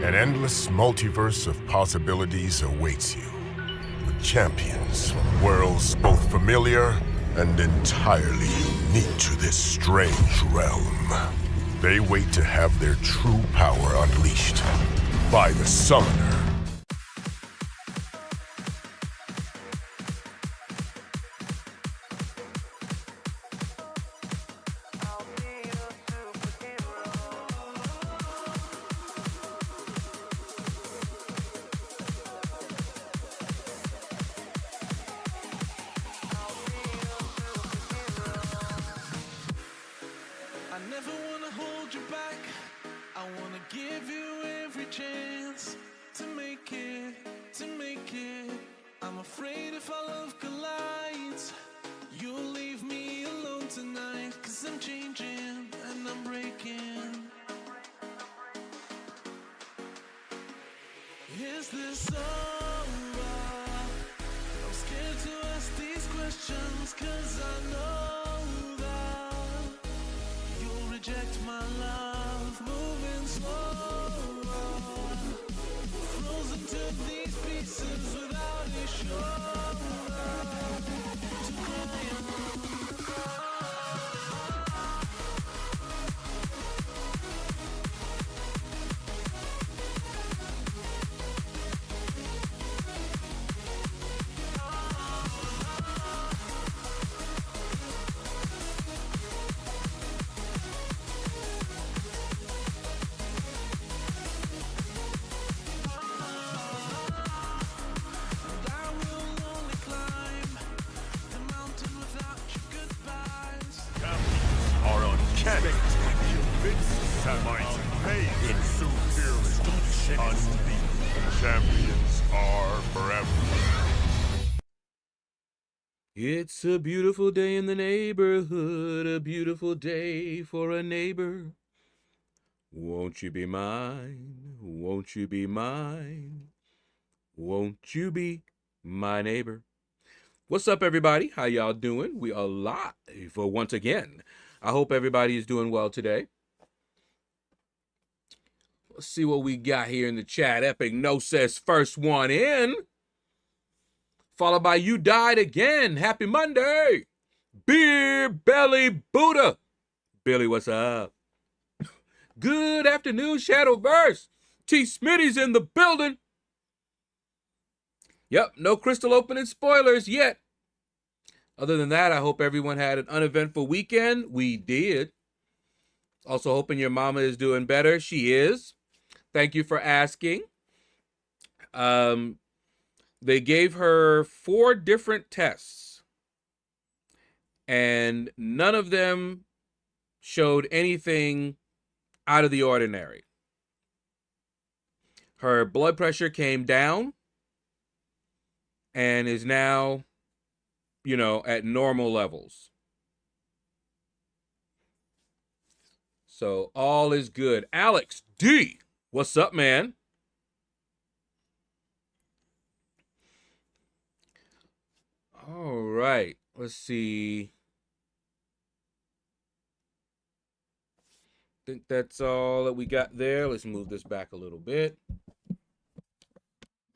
An endless multiverse of possibilities awaits you. With champions from worlds both familiar and entirely unique to this strange realm. They wait to have their true power unleashed by the Summoner. It's a beautiful day in the neighborhood, a beautiful day for a neighbor. Won't you be mine? Won't you be mine? Won't you be my neighbor? What's up, everybody? How y'all doing? We are live once again. I hope everybody is doing well today. Let's see what we got here in the chat. Epic No says first one in. Followed by You Died Again. Happy Monday. Beer Belly Buddha. Billy, what's up? Good afternoon, Shadowverse. T. Smitty's in the building. Yep, no crystal opening spoilers yet. Other than that, I hope everyone had an uneventful weekend. We did. Also hoping your mama is doing better. She is. Thank you for asking. They gave her 4 different tests, and none of them showed anything out of the ordinary. Her blood pressure came down and is now, at normal levels. So all is good. Alex D, what's up, man? All right, let's see. I think that's all that we got there. Let's move this back a little bit.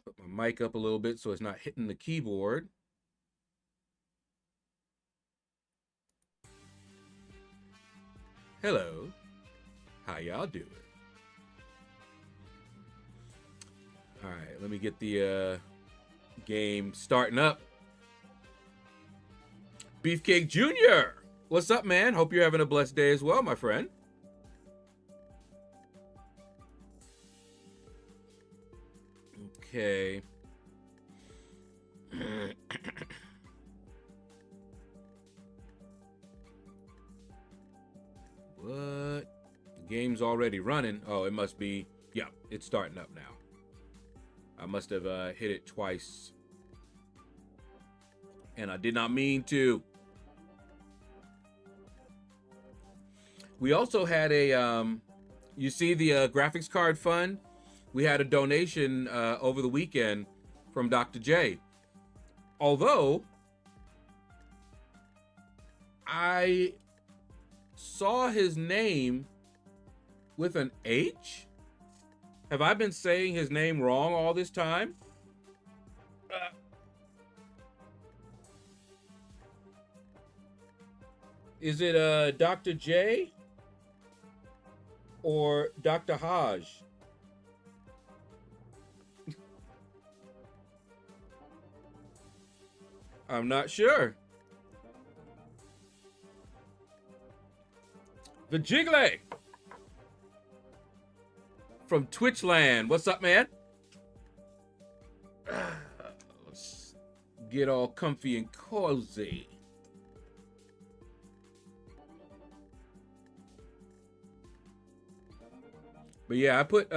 Put my mic up a little bit so it's not hitting the keyboard. Hello, how y'all doing? All right, let me get the game starting up. Beefcake Jr., what's up, man? Hope you're having a blessed day as well, my friend. Okay. What? The game's already running. Oh, it must be. Yeah, it's starting up now. I must have hit it twice. And I did not mean to. We also had a, you see the graphics card fund? We had a donation over the weekend from Dr. J. Although, I saw his name with an H. Have I been saying his name wrong all this time? Is it Dr. J or Dr. Haj? I'm not sure. The Jiggly from Twitchland. What's up, man? Let's get all comfy and cozy. But yeah, I put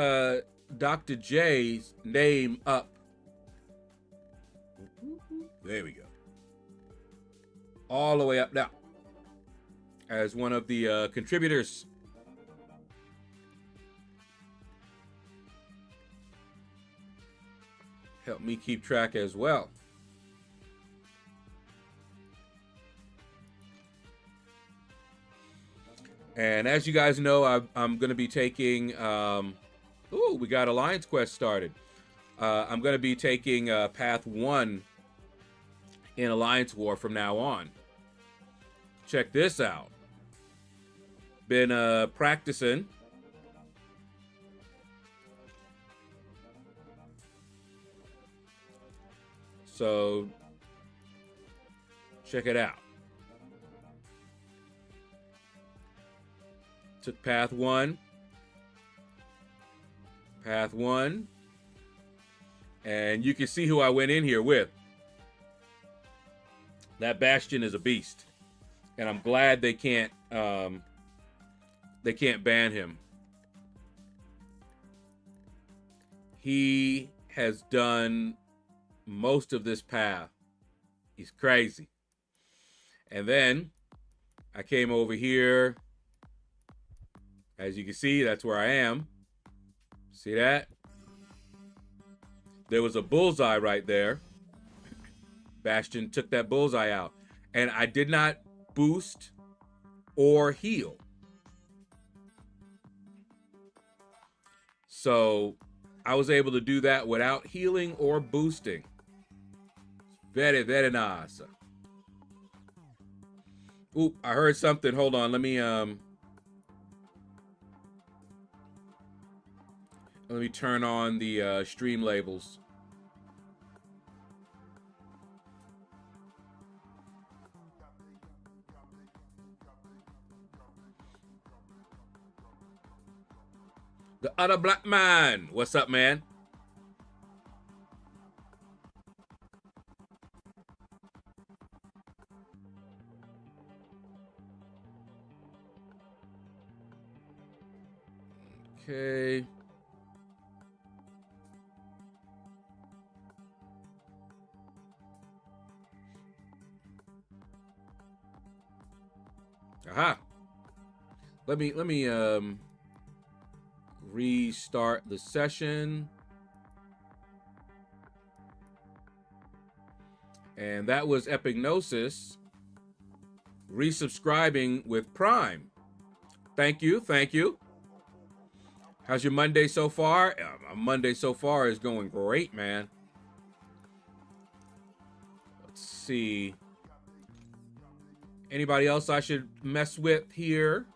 Dr. J's name up. There we go. All the way up now. As one of the contributors. Help me keep track as well. And as you guys know, I'm going to be taking... ooh, we got Alliance Quest started. I'm going to be taking Path 1 in Alliance War from now on. Check this out. Been practicing. So, check it out. Took Path 1. Path 1. And you can see who I went in here with. That Bastion is a beast. And I'm glad they can't ban him. He has done most of this path. He's crazy. And then I came over here. As you can see, that's where I am. See that? There was a bullseye right there. Bastion took that bullseye out. And I did not boost or heal. So I was able to do that without healing or boosting. Very, very nice. Oop, I heard something. Hold on. Let me turn on the stream labels. The other black man. What's up, man? Okay. Aha. Let me restart the session. And that was Epignosis resubscribing with Prime. Thank you, thank you. How's your Monday so far? My Monday so far is going great, man. Let's see. Anybody else I should mess with here?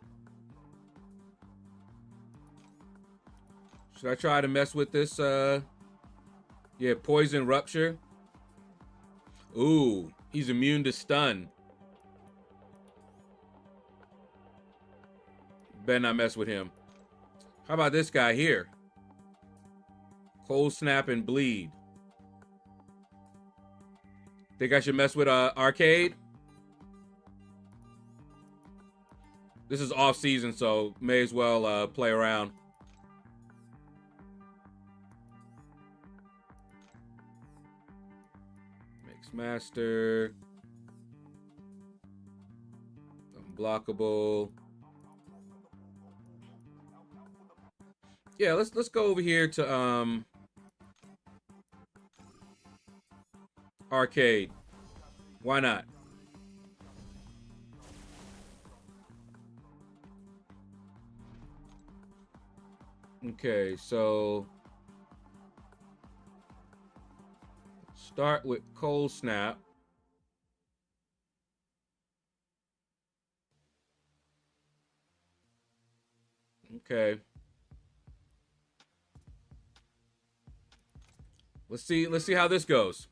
Should I try to mess with this? Yeah, Poison Rupture. Ooh, he's immune to stun. Better not mess with him. How about this guy here? Cold Snap and Bleed. Think I should mess with Arcade? This is off season, so may as well play around. Mix Master. Unblockable. Yeah, let's go over here to Arcade. Why not? Okay, so start with Cold Snap. Okay. Let's see how this goes.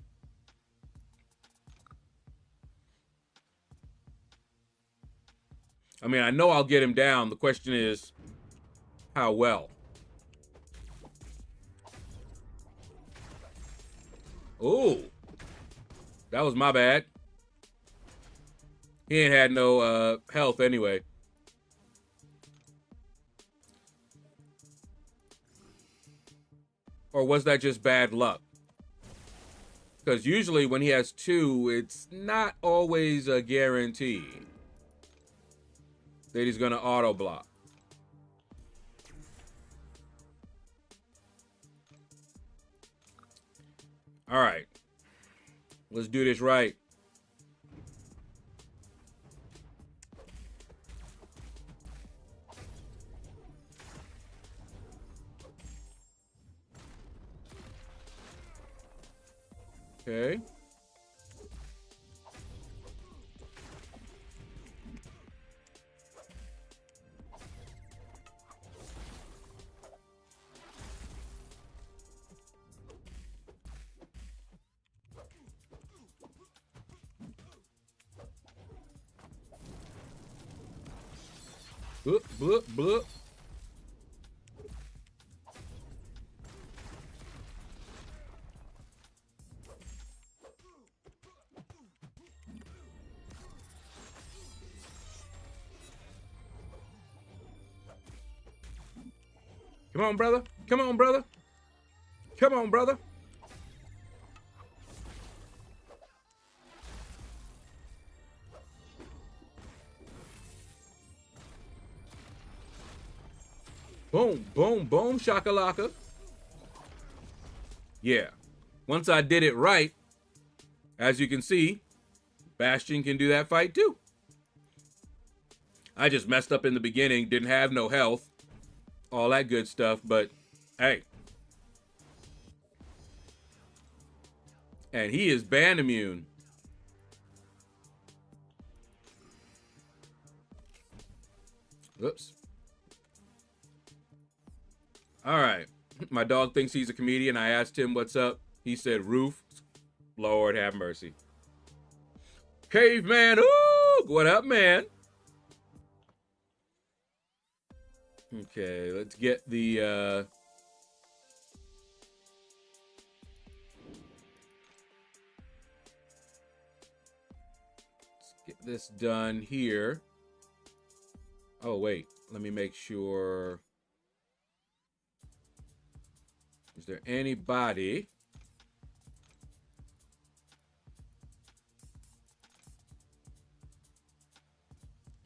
I mean, I know I'll get him down. The question is, how well? Oh, that was my bad. He ain't had no health anyway. Or was that just bad luck? Because usually when he has 2, it's not always a guarantee that he's going to auto block. All right. Let's do this right. Okay. Bloop, bloop, bloop. Come on, brother. Come on, brother. Come on, brother. Boom, boom, boom, shakalaka. Yeah. Once I did it right, as you can see, Bastion can do that fight too. I just messed up in the beginning, didn't have no health, all that good stuff, but hey. And he is ban immune. Oops. All right. My dog thinks he's a comedian. I asked him what's up. He said roof. Lord have mercy. Caveman. Ooh, what up, man? Okay, let's get the let's get this done here. Oh wait, let me make sure. Is there anybody?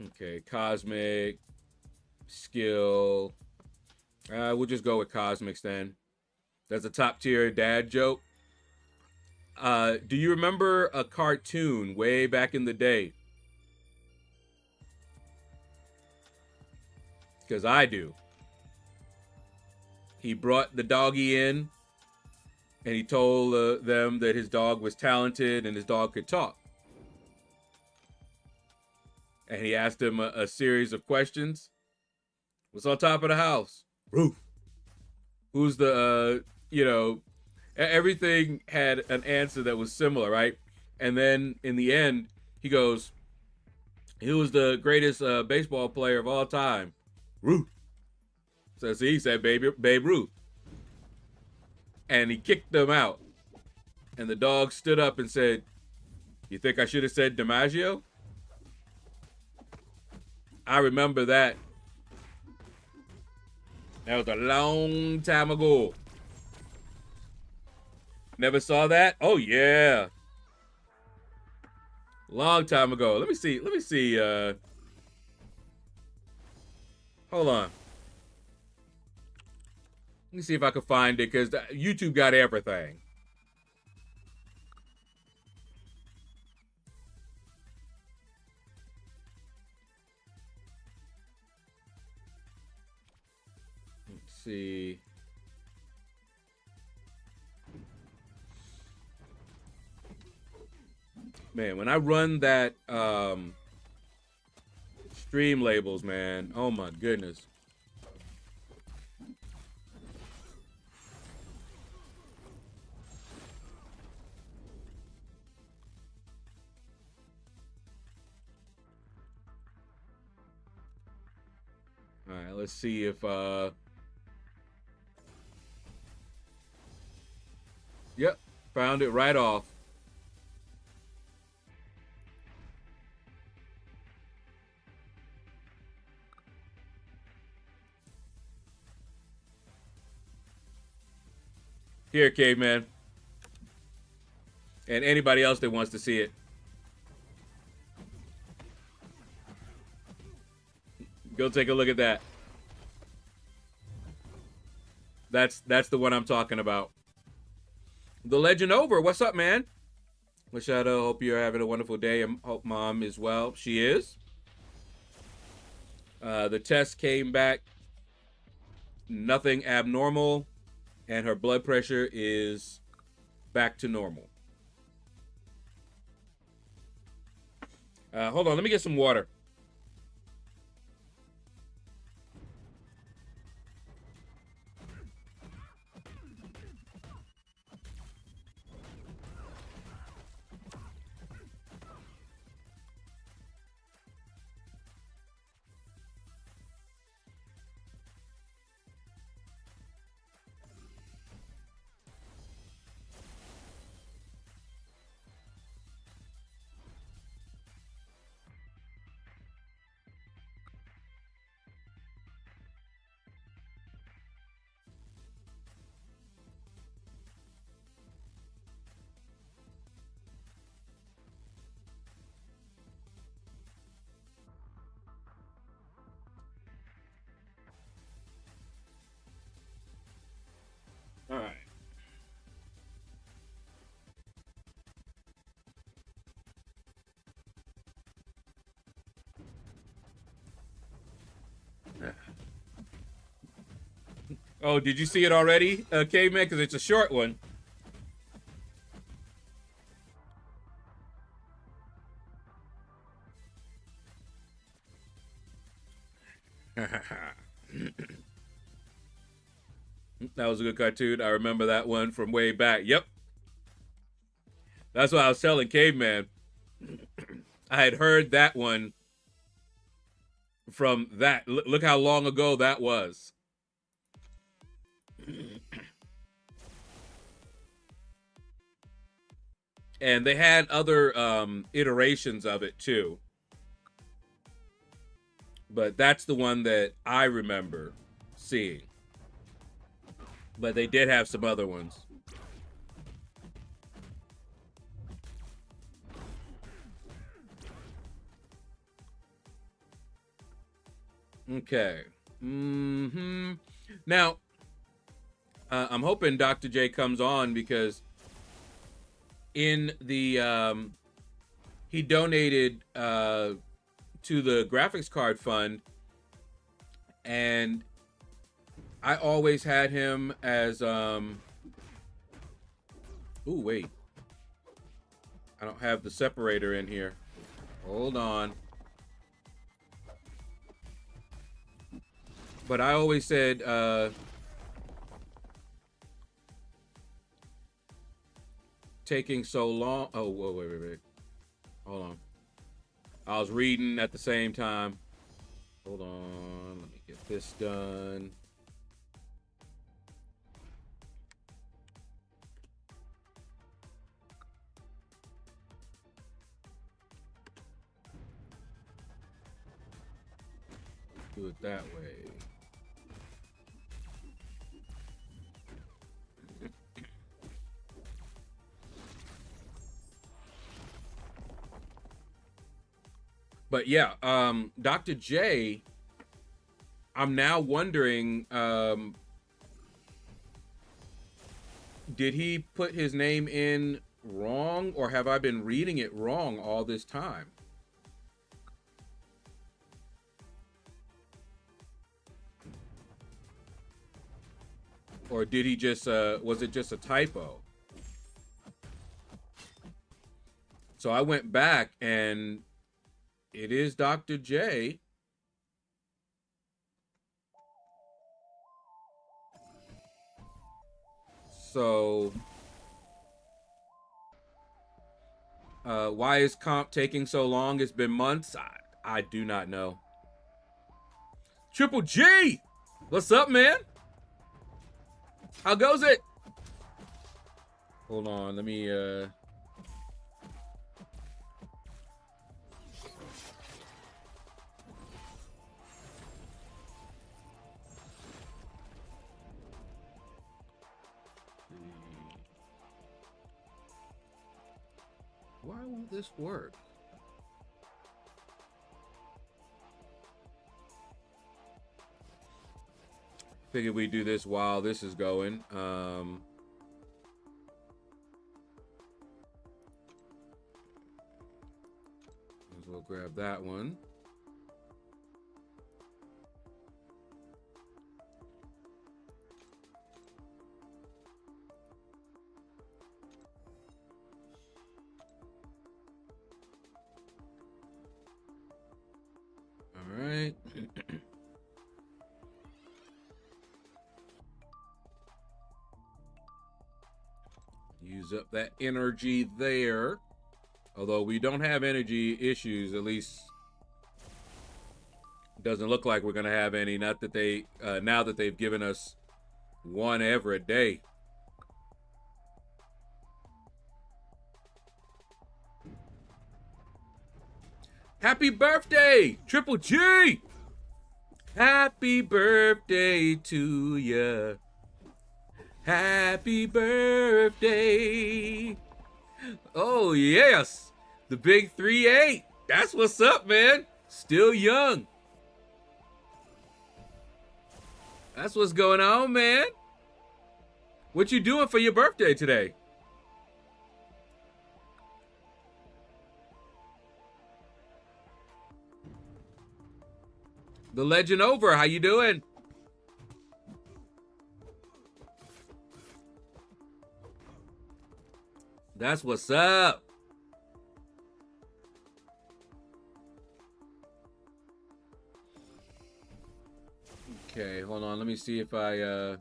Okay, Cosmic, Skill. We'll just go with Cosmics then. That's a top tier dad joke. Do you remember a cartoon way back in the day? Because I do. He brought the doggy in and he told them that his dog was talented and his dog could talk. And he asked him a series of questions. What's on top of the house? Roof. Who's the, everything had an answer that was similar, right? And then in the end, he goes, who was the greatest baseball player of all time? Ruth. So see, he said Babe Ruth. And he kicked them out. And the dog stood up and said, you think I should have said DiMaggio? I remember that. That was a long time ago. Never saw that? Oh, yeah. Long time ago. Let me see. Hold on. Let me see if I can find it, because YouTube got everything. Let's see. Man, when I run that stream labels, man, oh my goodness. All right, let's see if yep, found it right off. Here, caveman. And anybody else that wants to see it. Go take a look at that. That's the one I'm talking about. The Legend Over. What's up, man? LordShaedow, hope you're having a wonderful day. And hope mom is well. She is. The test came back. Nothing abnormal. And her blood pressure is back to normal. Hold on. Let me get some water. All right. Oh, did you see it already, caveman? Because it's a short one. That was a good cartoon. I remember that one from way back. Yep. That's what I was telling caveman. I had heard that one from that. Look how long ago that was. And they had other iterations of it too. But that's the one that I remember seeing. But they did have some other ones. Okay. Now, I'm hoping Dr. J comes on because in the he donated to the graphics card fund, and I always had him as ooh, wait, I don't have the separator in here. Hold on. But I always said taking so long. Oh, whoa, wait. Hold on. I was reading at the same time. Hold on. Let me get this done. Do it that way. But yeah, Dr. J, I'm now wondering, did he put his name in wrong, or have I been reading it wrong all this time? Or did he just, was it just a typo? So I went back and it is Dr. J. So, why is comp taking so long? It's been months. I do not know. Triple G! What's up, man? How goes it? Hold on, let me, why won't this work? Figured we'd do this while this is going. We'll grab that one. All right. Use up that energy there. Although we don't have energy issues, at least doesn't look like we're going to have any. Not that they, now that they've given us one every day. Happy birthday, Triple G! Happy birthday to ya. Happy birthday. Oh, yes. The big 3-8. That's what's up, man. Still young. That's what's going on, man. What you doing for your birthday today? The Legend Over, how you doing? That's what's up. Okay, hold on. Let me see if I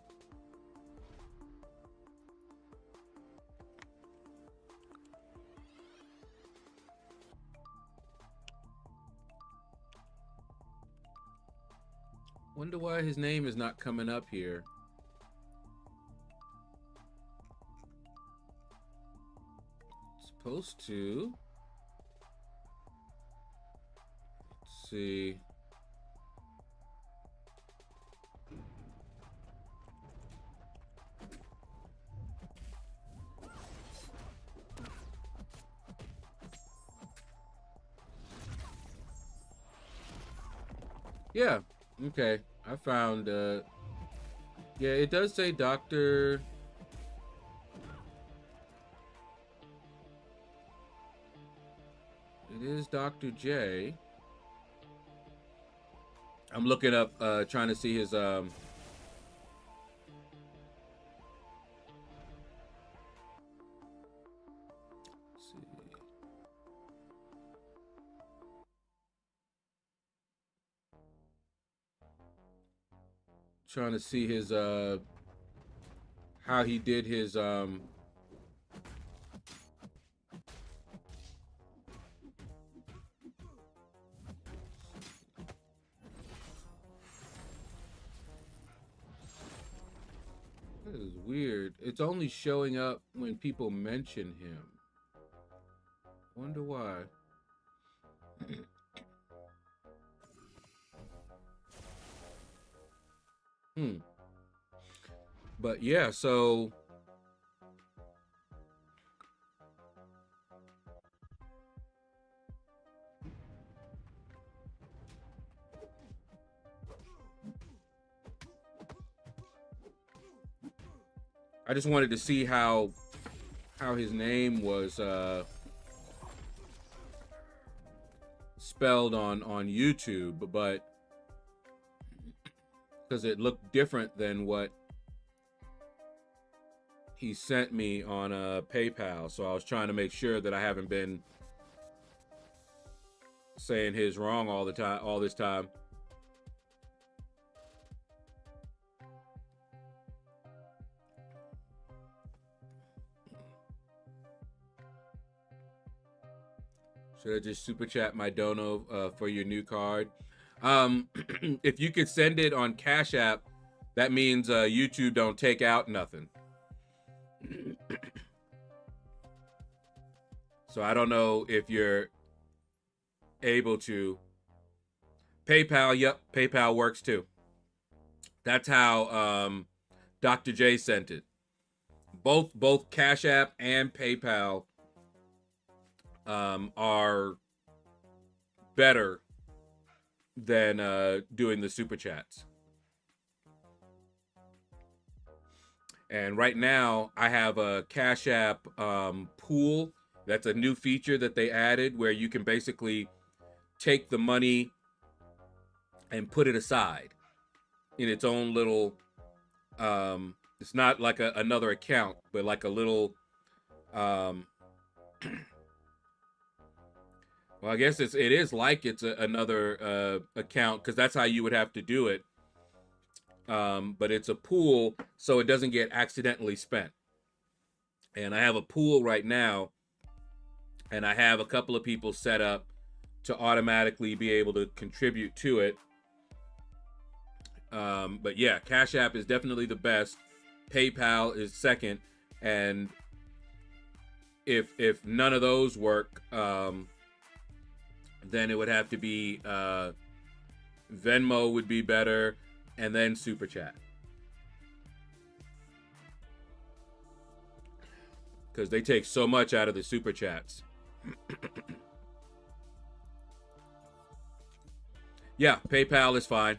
wonder why his name is not coming up here. Supposed to. Let's see. Yeah, okay. I found, yeah, it does say Dr. It is Dr. J. I'm looking up, trying to see his, let's see. Trying to see his, how he did his, This is weird. It's only showing up when people mention him. Wonder why. But yeah, so I just wanted to see how his name was spelled on YouTube, but because it looked different than what he sent me on PayPal. So I was trying to make sure that I haven't been saying his wrong all this time. Should I just super chat my dono for your new card? If you could send it on Cash App, that means YouTube don't take out nothing. So I don't know if you're able to. PayPal, yep, PayPal works too. That's how Dr. J sent it. Both Cash App and PayPal are better than doing the super chats. And right now I have a Cash App pool. That's a new feature that they added where you can basically take the money and put it aside in its own little it's not like another account, but like a little well, I guess it is like it's another account, because that's how you would have to do it. But it's a pool, so it doesn't get accidentally spent. And I have a pool right now, and I have a couple of people set up to automatically be able to contribute to it. But yeah, Cash App is definitely the best. PayPal is second, and if none of those work, then it would have to be Venmo would be better, and then Super Chat, because they take so much out of the Super Chats. Yeah, PayPal is fine.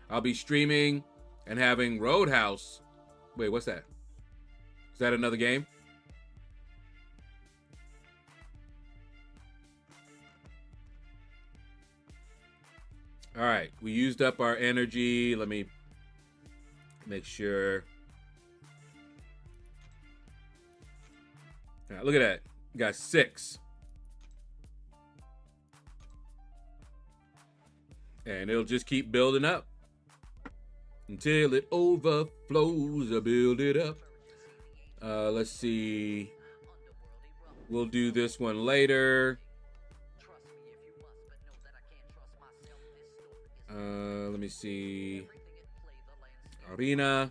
I'll be streaming and having Roadhouse. Wait, what's that? Is that another game? All right, we used up our energy. Let me make sure. All right, look at that. We got 6. And it'll just keep building up until it overflows. I build it up. Let's see. We'll do this one later. Let me see. Arena.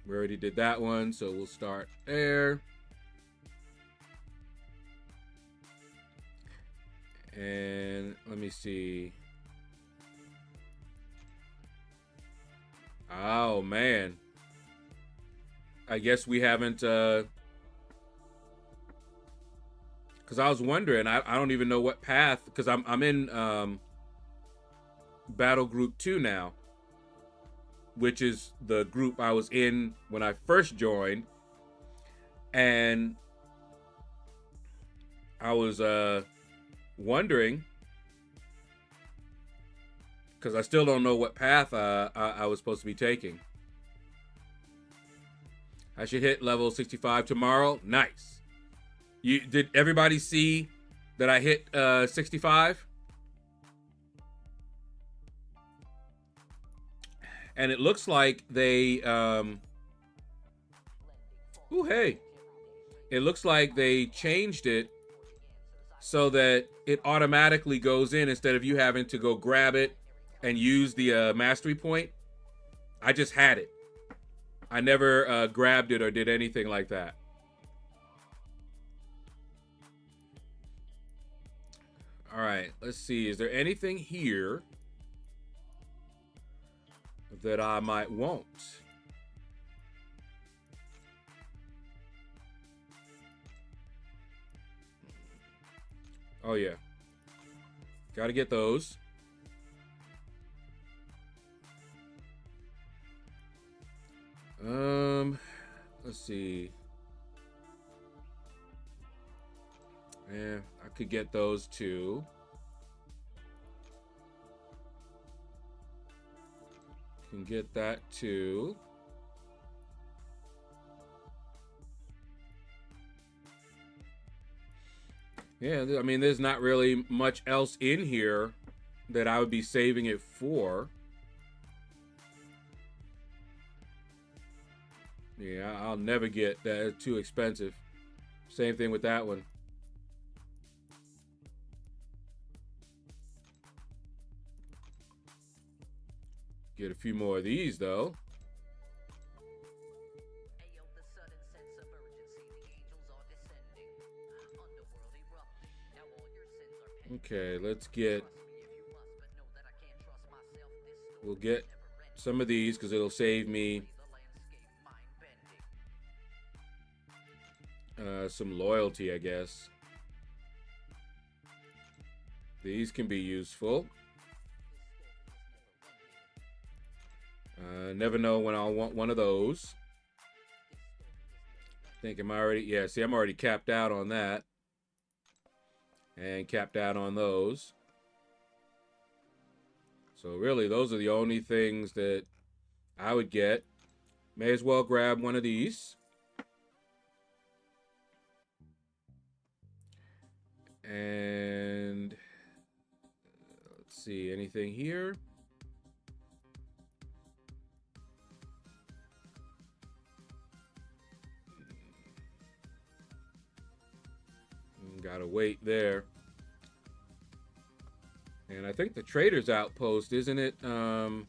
We already did that one, so we'll start there. And let me see. Oh, man. I guess we haven't, because I was wondering, I don't even know what path, because I'm in Battle Group 2 now, which is the group I was in when I first joined. And I was wondering, because I still don't know what path I was supposed to be taking. I should hit level 65 tomorrow. Nice. Did everybody see that I hit 65? And it looks like they hey. It looks like they changed it so that it automatically goes in instead of you having to go grab it and use the mastery point. I just had it. I never grabbed it or did anything like that. All right, let's see. Is there anything here that I might want? Oh, yeah. Got to get those. Let's see. Yeah, I could get those too. Can get that too. Yeah, I mean, there's not really much else in here that I would be saving it for. Yeah, I'll never get that. Too expensive. Same thing with that one. Get a few more of these, though. Okay, let's get... We'll get some of these because it'll save me some loyalty, I guess. These can be useful. Never know when I'll want one of those. I think I'm already... Yeah, see, I'm already capped out on that. And capped out on those. So really, those are the only things that I would get. May as well grab one of these. And let's see, anything here? Gotta wait there. And I think the trader's outpost, isn't it? I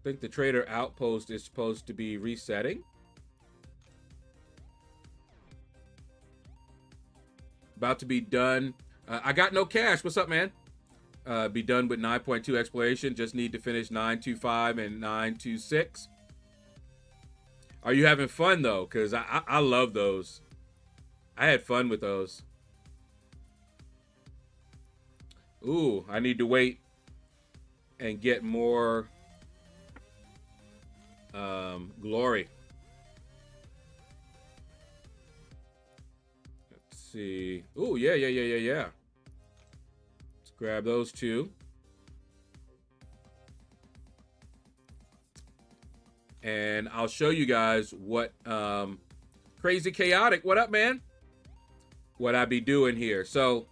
think the trader outpost is supposed to be resetting. About to be done. I got no cash. What's up, man? Be done with 9.2 exploration. Just need to finish 9.25 and 9.26. Are you having fun, though? Because I love those. I had fun with those. Ooh, I need to wait and get more glory. Let's see. Ooh, yeah. Let's grab those two. And I'll show you guys what Crazy Chaotic, what up, man? What I be doing here. So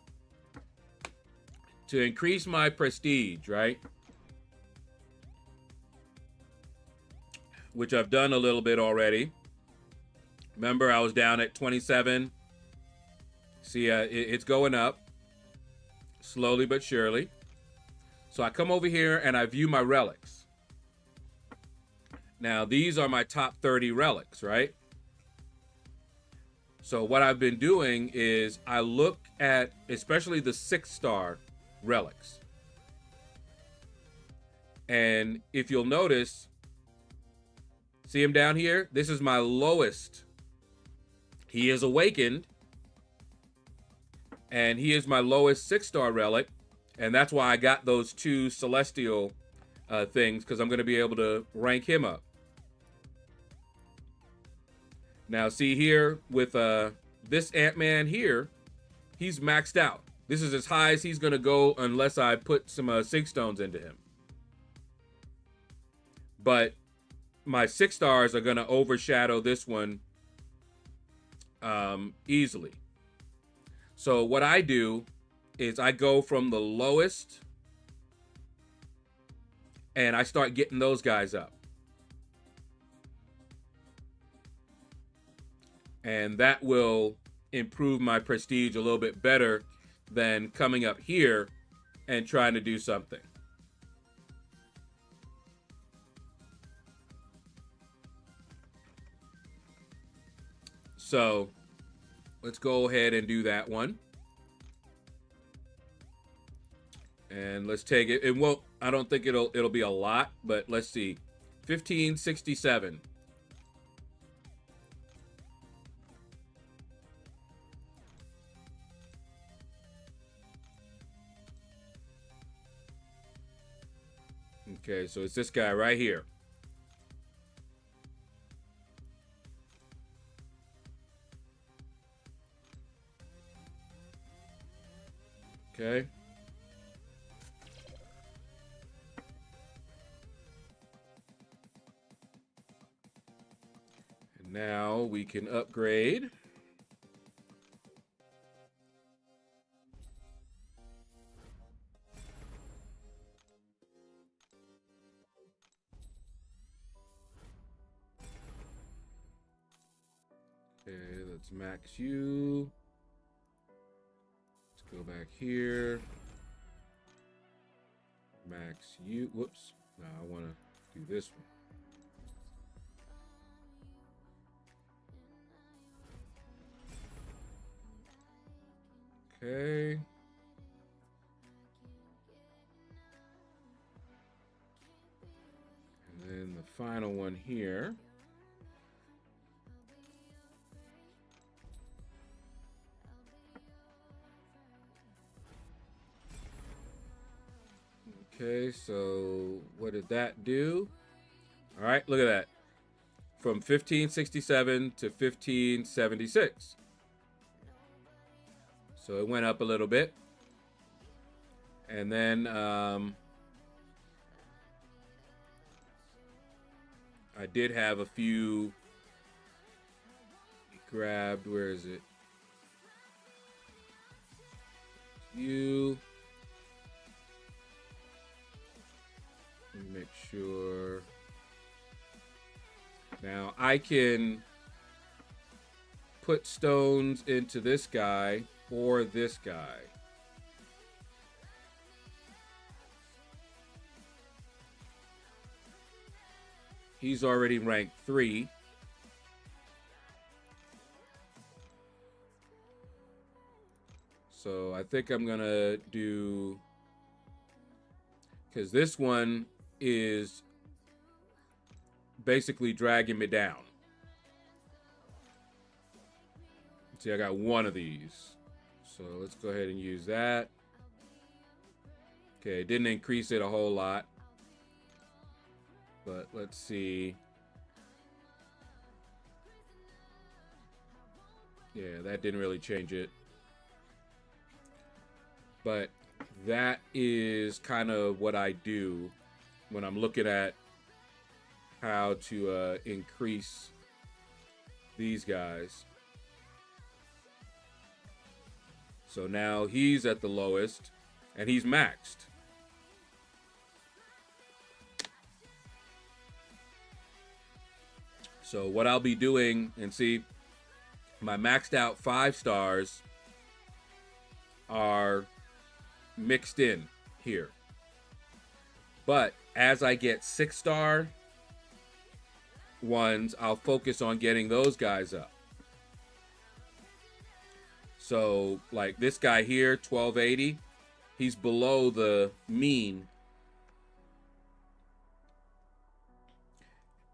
to increase my prestige, right? Which I've done a little bit already. Remember, I was down at 27. See, it's going up slowly but surely. So I come over here and I view my relics. Now, these are my top 30 relics, right? So what I've been doing is I look at especially the 6-star relics. And if you'll notice, see him down here? This is my lowest. He is awakened. And he is my lowest 6-star relic. And that's why I got those 2 celestial things, because I'm going to be able to rank him up. Now, see here with this Ant-Man here, he's maxed out. This is as high as he's going to go unless I put some Sig Stones into him. But my 6 stars are going to overshadow this one easily. So what I do is I go from the lowest and I start getting those guys up. And that will improve my prestige a little bit better than coming up here and trying to do something. So let's go ahead and do that one. And let's take it. It won't, I don't think it'll be a lot, but let's see. 1567. Okay, so it's this guy right here. Okay. And now we can upgrade. Okay, let's max you. Let's go back here. Max you. Whoops. No, I want to do this one. Okay. And then the final one here. Okay, so what did that do? All right, look at that. From 1567 to 1576. So it went up a little bit. And then I did have a few grabbed. Where is it? You. Let me make sure. Now I can put stones into this guy or this guy. He's already ranked 3. So I think I'm gonna do, because this one is basically dragging me down. See, I got one of these. So let's go ahead and use that. Okay, it didn't increase it a whole lot. But let's see. Yeah, that didn't really change it. But that is kind of what I do when I'm looking at how to increase these guys. So now he's at the lowest and he's maxed. So what I'll be doing, and see, my maxed out 5 stars are mixed in here. But as I get 6-star ones, I'll focus on getting those guys up. So like this guy here, 1280, he's below the mean.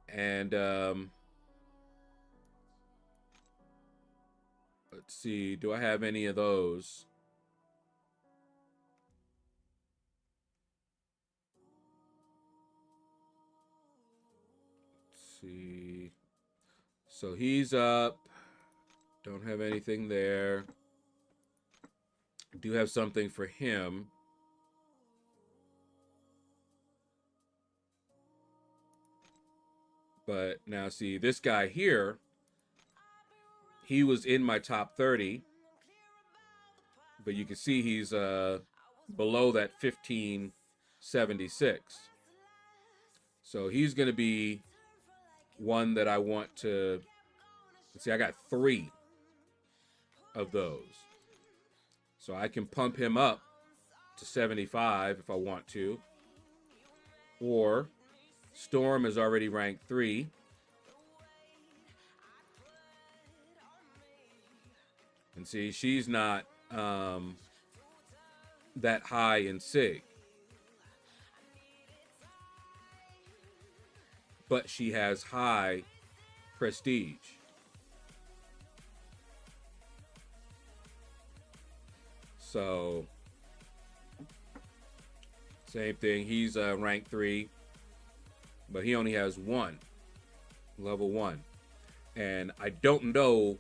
And let's see, do I have any of those? Let's see. So he's up. Don't have anything there. Do have something for him. But now see, this guy here, he was in my top 30. But you can see he's below that 1576. So he's going to be one that I want to... See, I got 3 of those. So I can pump him up to 75 if I want to. Or Storm is already ranked 3. And see, she's not that high in SIG. But she has high prestige. So, same thing. He's rank 3, but he only has 1, level 1. And I don't know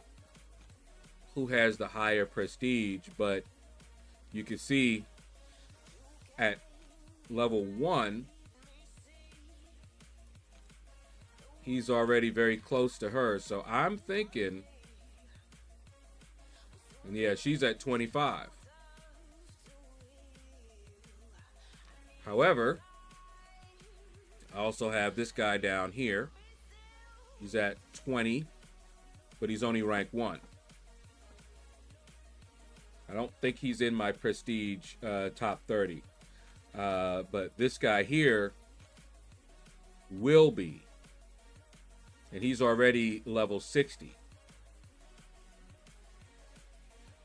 who has the higher prestige, but you can see at level 1, he's already very close to her. So I'm thinking, and yeah, she's at 25. However, I also have this guy down here. He's at 20. but he's only rank 1. I don't think he's in my prestige top 30. But this guy here will be. And he's already level 60.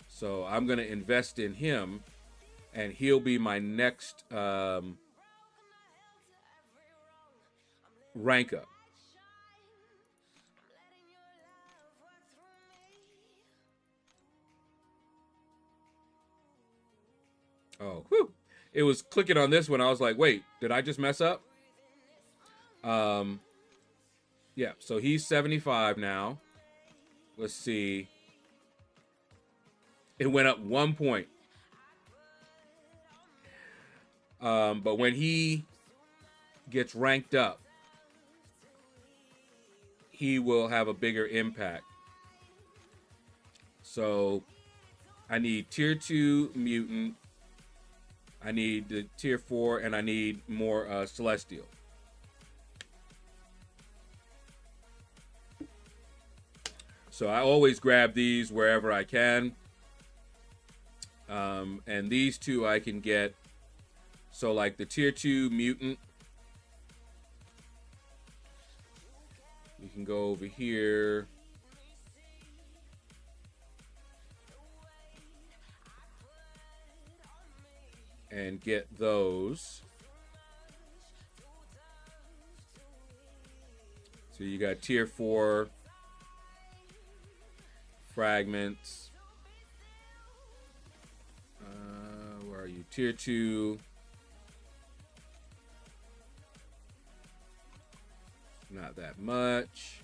So I'm going to invest in him, and he'll be my next rank up. Oh, whew. It was clicking on this one. I was like, wait, did I just mess up? Yeah, so he's 75 now. Let's see. It went up 1 point. But when he gets ranked up, he will have a bigger impact. So I need tier 2 mutant. I need the tier 4, and I need more celestial. So I always grab these wherever I can. And these two I can get. So like the tier 2 mutant. You can go over here. And get those. So you got tier 4 fragments. Where are you? Tier 2. Not that much.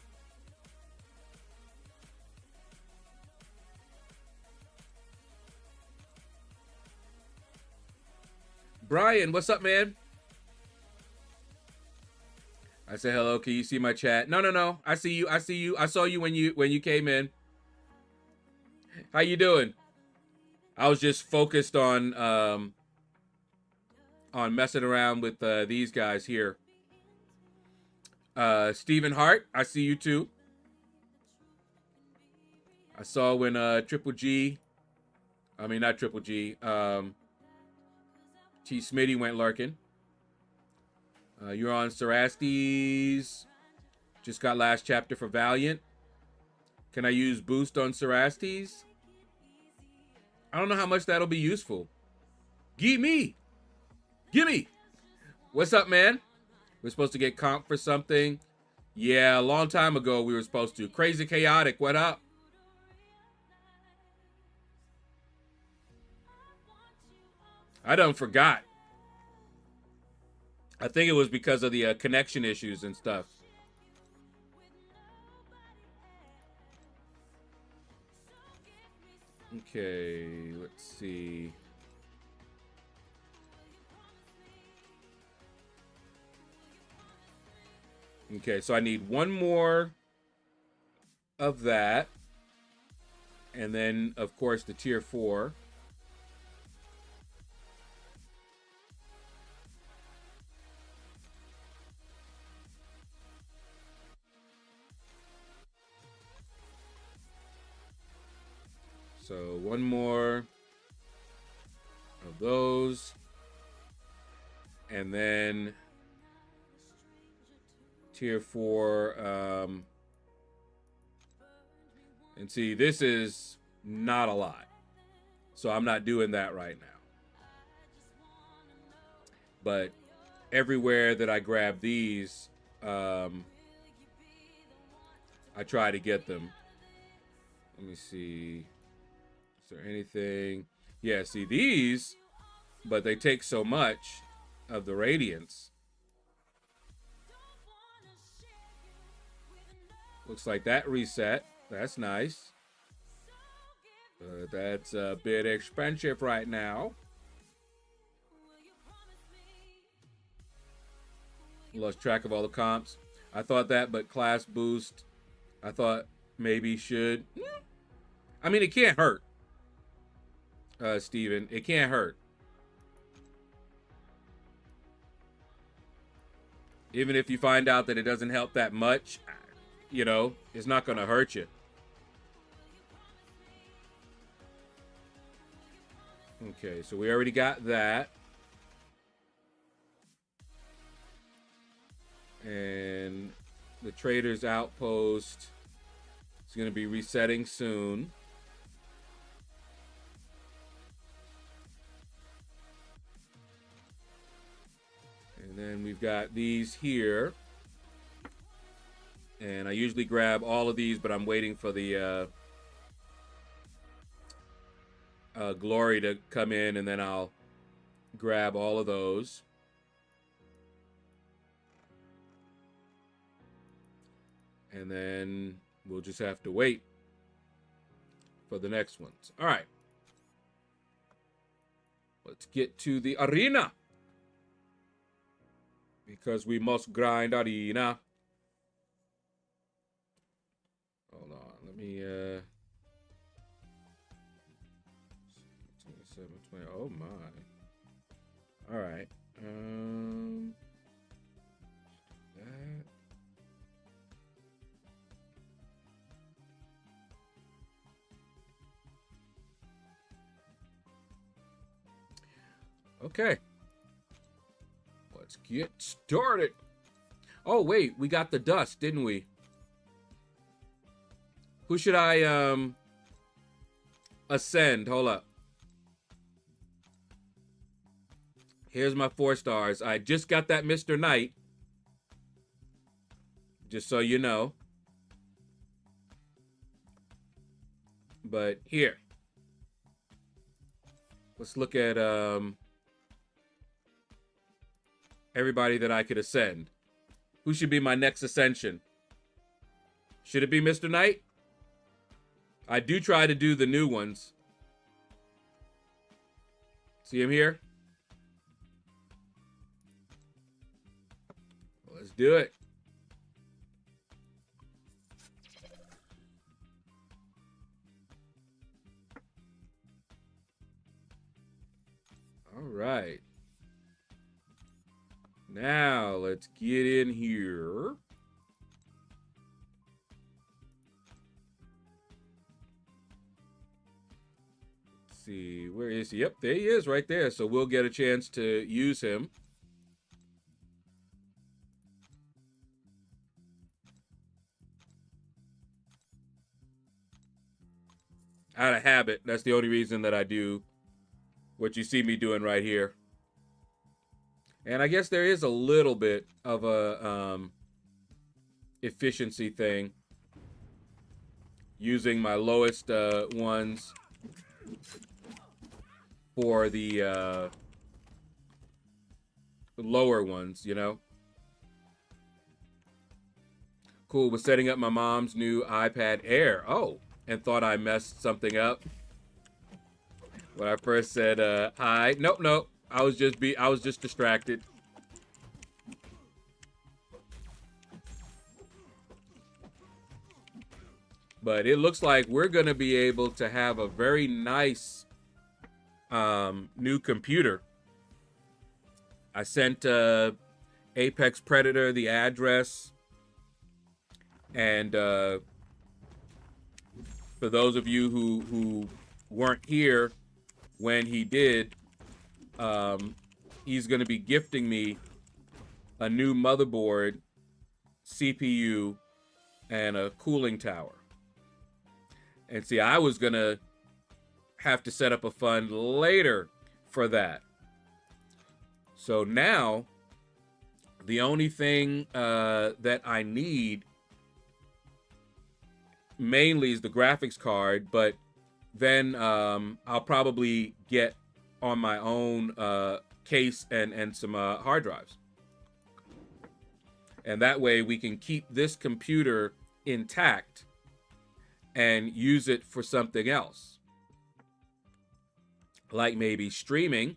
Brian, what's up, man? I say hello. Can you see my chat? No. I see you. I see you. I saw you when you came in. How you doing? I was just focused on messing around with these guys here. Stephen Hart, I see you too. I saw when Triple G, I mean not Triple G, T Smitty went lurking. You're on Cerastes. Just got last chapter for Valiant. Can I use boost on Cerastes? I don't know how much that'll be useful. Gimme. What's up, man? We're supposed to get comp for something. Yeah, a long time ago we were supposed to. Crazy Chaotic, what up? I done forgot. I think it was because of the connection issues and stuff. Okay, let's see. Okay, so I need one more of that. And then, of course, the tier 4. So one more of those. And then tier 4. And see, this is not a lot. So I'm not doing that right now. But everywhere that I grab these, I try to get them. Let me see. Is there anything? Yeah, see these, but they take so much of the radiance. Looks like that reset. That's nice. That's a bit expensive right now. Lost track of all the comps. I thought that, but class boost, I thought maybe should. I mean, it can't hurt. Steven, it can't hurt. Even if you find out that it doesn't help that much, you know, it's not going to hurt you. Okay, so we already got that. And the trader's outpost is going to be resetting soon. And then we've got these here. And I usually grab all of these, but I'm waiting for the glory to come in, and then I'll grab all of those. And then we'll just have to wait for the next ones. All right. Let's get to the arena. Because we must grind arena. Hold on. Let me... 27, 20. Oh, my. All right. That... Okay. Let's get started. Oh, wait. We got the dust, didn't we? Who should I ascend? Hold up. Here's my 4 stars. I just got that Mr. Knight. Just so you know. But here. Let's look at everybody that I could ascend. Who should be my next ascension? Should it be Mr. Knight? I do try to do the new ones. See him here? Let's do it. All right. Now, let's get in here. Let's see, where is he? Yep, there he is right there. So we'll get a chance to use him. Out of habit. That's the only reason that I do what you see me doing right here. And I guess there is a little bit of a efficiency thing. Using my lowest ones for the lower ones, you know? Cool, was setting up my mom's new iPad Air. Oh, and thought I messed something up. When I first said hi. Nope. I was just distracted. But it looks like we're going to be able to have a very nice new computer. I sent Apex Predator the address. And for those of you who weren't here when he did, he's going to be gifting me a new motherboard, CPU, and a cooling tower. And see, I was going to have to set up a fund later for that. So now, the only thing that I need mainly is the graphics card, but then I'll probably get on my own case and some hard drives. And that way we can keep this computer intact and use it for something else. Like maybe streaming,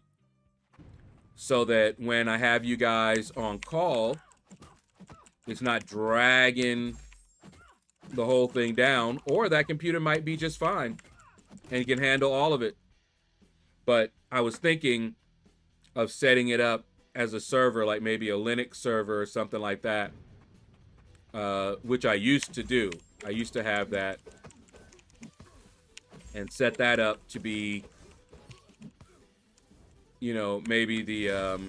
so that when I have you guys on call, it's not dragging the whole thing down, or that computer might be just fine and can handle all of it. But I was thinking of setting it up as a server, like maybe a Linux server or something like that, which I used to do. I used to have that and set that up to be you know, maybe the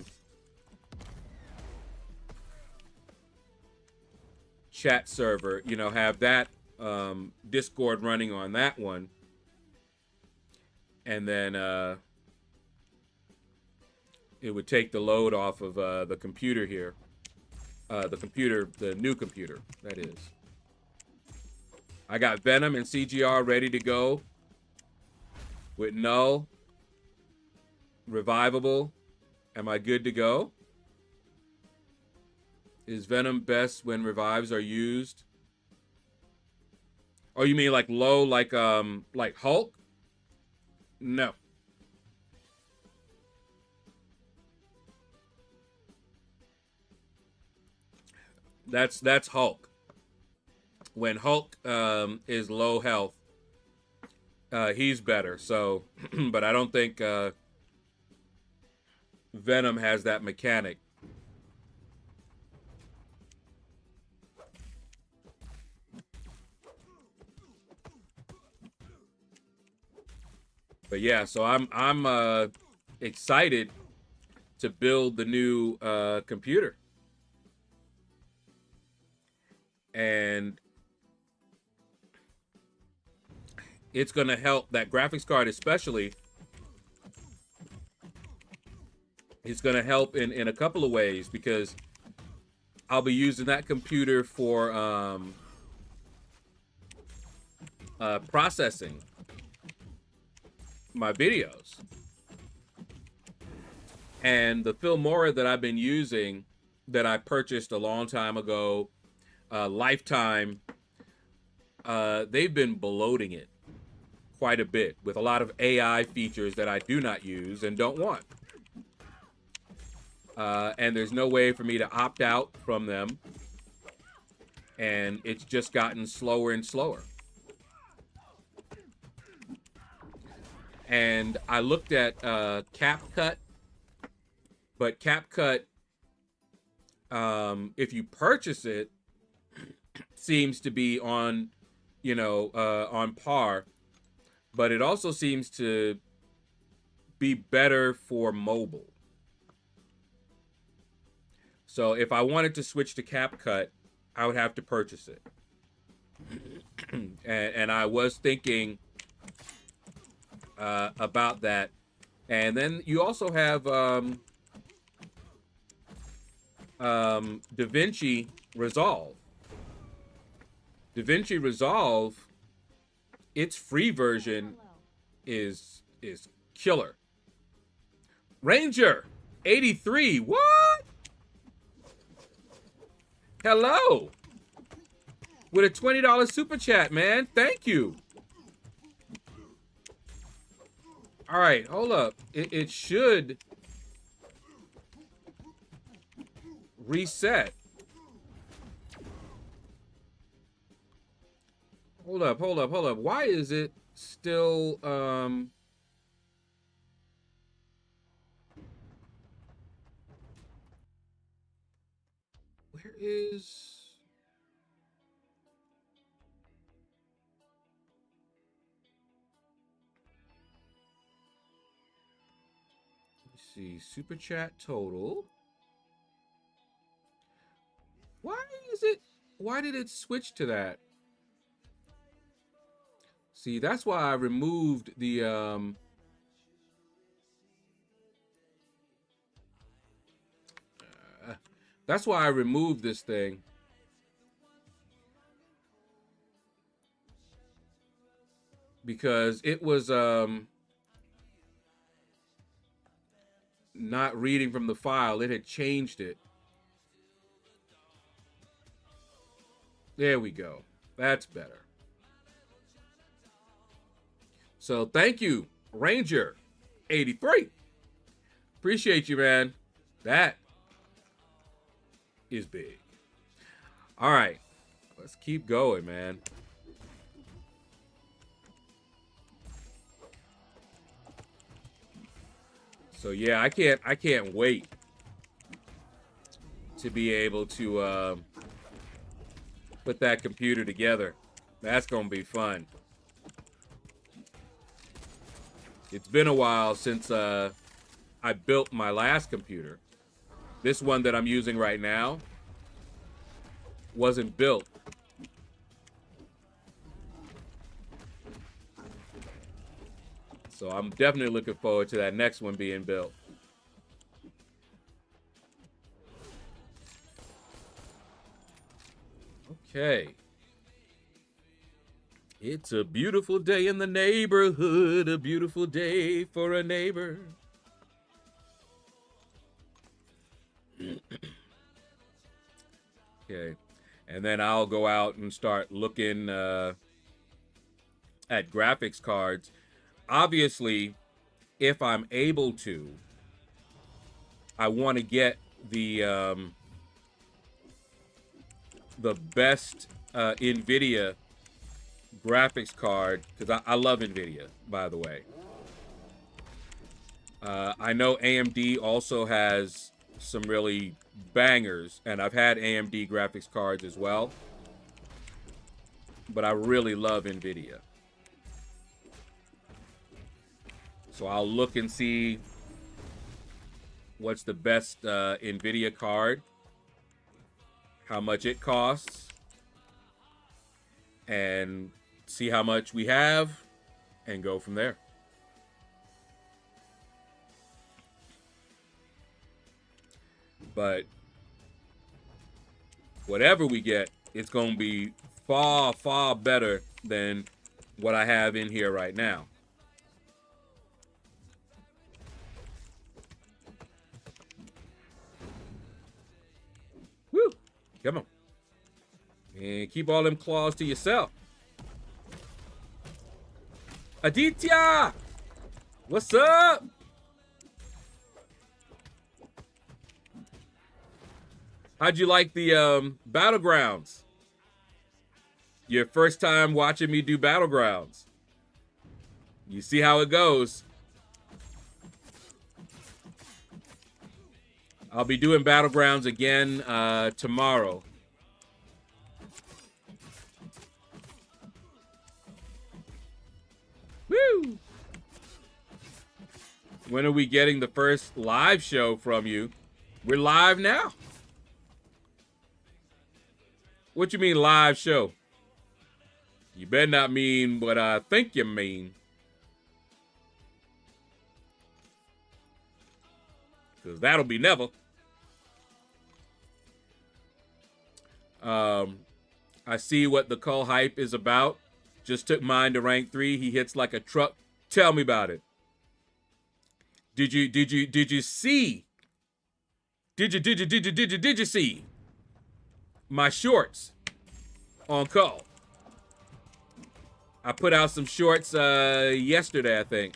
chat server, you know, have that Discord running on that one. And then it would take the load off of the computer here. The new computer, that is. I got Venom and CGR ready to go with Null, Revivable. Am I good to go? Is Venom best when revives are used? Oh, you mean like low, like Hulk? No. That's Hulk. When Hulk is low health, he's better. So, but I don't think Venom has that mechanic. But yeah, so I'm excited to build the new computer. And it's going to help that graphics card, especially. It's going to help in a couple of ways, because I'll be using that computer for processing my videos. And the Filmora that I've been using, that I purchased a long time ago, Lifetime, they've been bloating it quite a bit with a lot of AI features that I do not use and don't want. And there's no way for me to opt out from them. And it's just gotten slower and slower. And I looked at CapCut, but CapCut, if you purchase it, seems to be on, you know, on par, but it also seems to be better for mobile. So if I wanted to switch to CapCut, I would have to purchase it. and I was thinking about that. And then you also have DaVinci Resolve. DaVinci Resolve, its free version is killer. Ranger 83, what? Hello. With a $20 super chat, man. Thank you. All right, hold up. It should reset. Hold up. Why is it still, where is... Let's see, super chat total. Why did it switch to that? See, that's why I removed the, that's why I removed this thing. Because it was, not reading from the file. It had changed it. There we go. That's better. So thank you, Ranger 83. Appreciate you, man. That is big. All right, let's keep going, man. So yeah, I can't wait to be able to put that computer together. That's gonna be fun. It's been a while since I built my last computer. This one that I'm using right now wasn't built. So I'm definitely looking forward to that next one being built. Okay. It's a beautiful day in the neighborhood, a beautiful day for a neighbor. Okay. And then I'll go out and start looking at graphics cards. Obviously, if I'm able to, I want to get the best NVIDIA graphics card, because I love NVIDIA, by the way. I know AMD also has some really bangers, and I've had AMD graphics cards as well, but I really love NVIDIA. So I'll look and see what's the best NVIDIA card, how much it costs, and see how much we have, and go from there. But whatever we get, it's going to be far, far better than what I have in here right now. Woo! Come on. And keep all them claws to yourself. Aditya! What's up? How'd you like the Battlegrounds? Your first time watching me do Battlegrounds. You see how it goes. I'll be doing Battlegrounds again tomorrow. Woo! When are we getting the first live show from you? We're live now. What you mean live show? You better not mean what I think you mean. Because that'll be never. I see what the Cull hype is about. Just took mine to rank 3. He hits like a truck. Tell me about it. Did you see? Did you see my shorts on Cull? I put out some shorts yesterday, I think.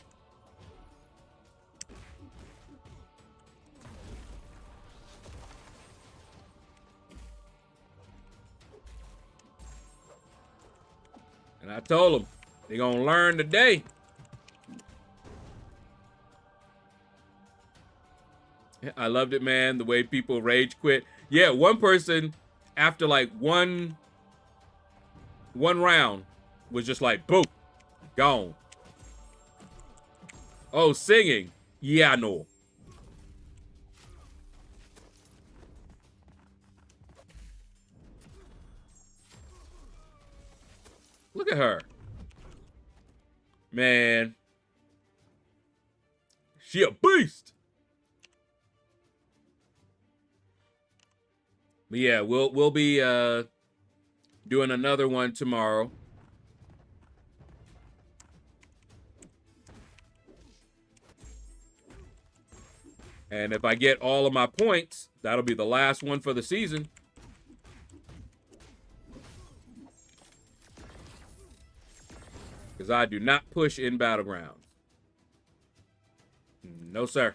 And I told them, they're going to learn today. I loved it, man, the way people rage quit. Yeah, one person, after like one round, was just like, boom, gone. Oh, singing. Yeah, I know. Look at her. Man. She a beast. But yeah, we'll be doing another one tomorrow. And if I get all of my points, that'll be the last one for the season. Because I do not push in Battlegrounds. No, sir.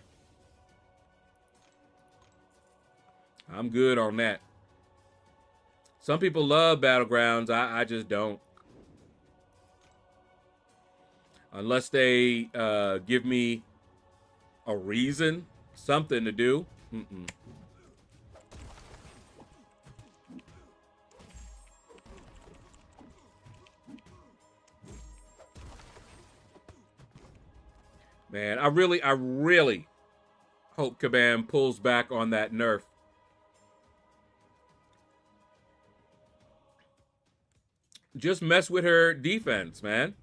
I'm good on that. Some people love Battlegrounds. I just don't. Unless they give me a reason, something to do. Man, I really hope Kabam pulls back on that nerf. Just mess with her defense, man.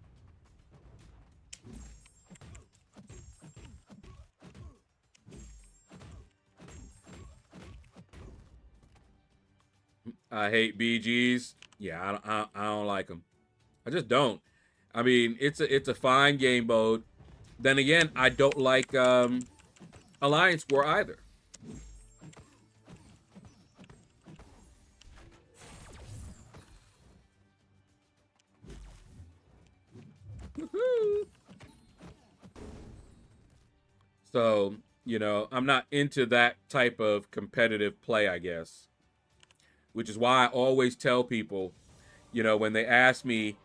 I hate BGs. Yeah, I don't like them. I just don't. I mean, it's a fine game mode. Then again, I don't like Alliance War either. So, you know, I'm not into that type of competitive play, I guess. Which is why I always tell people, you know, when they ask me,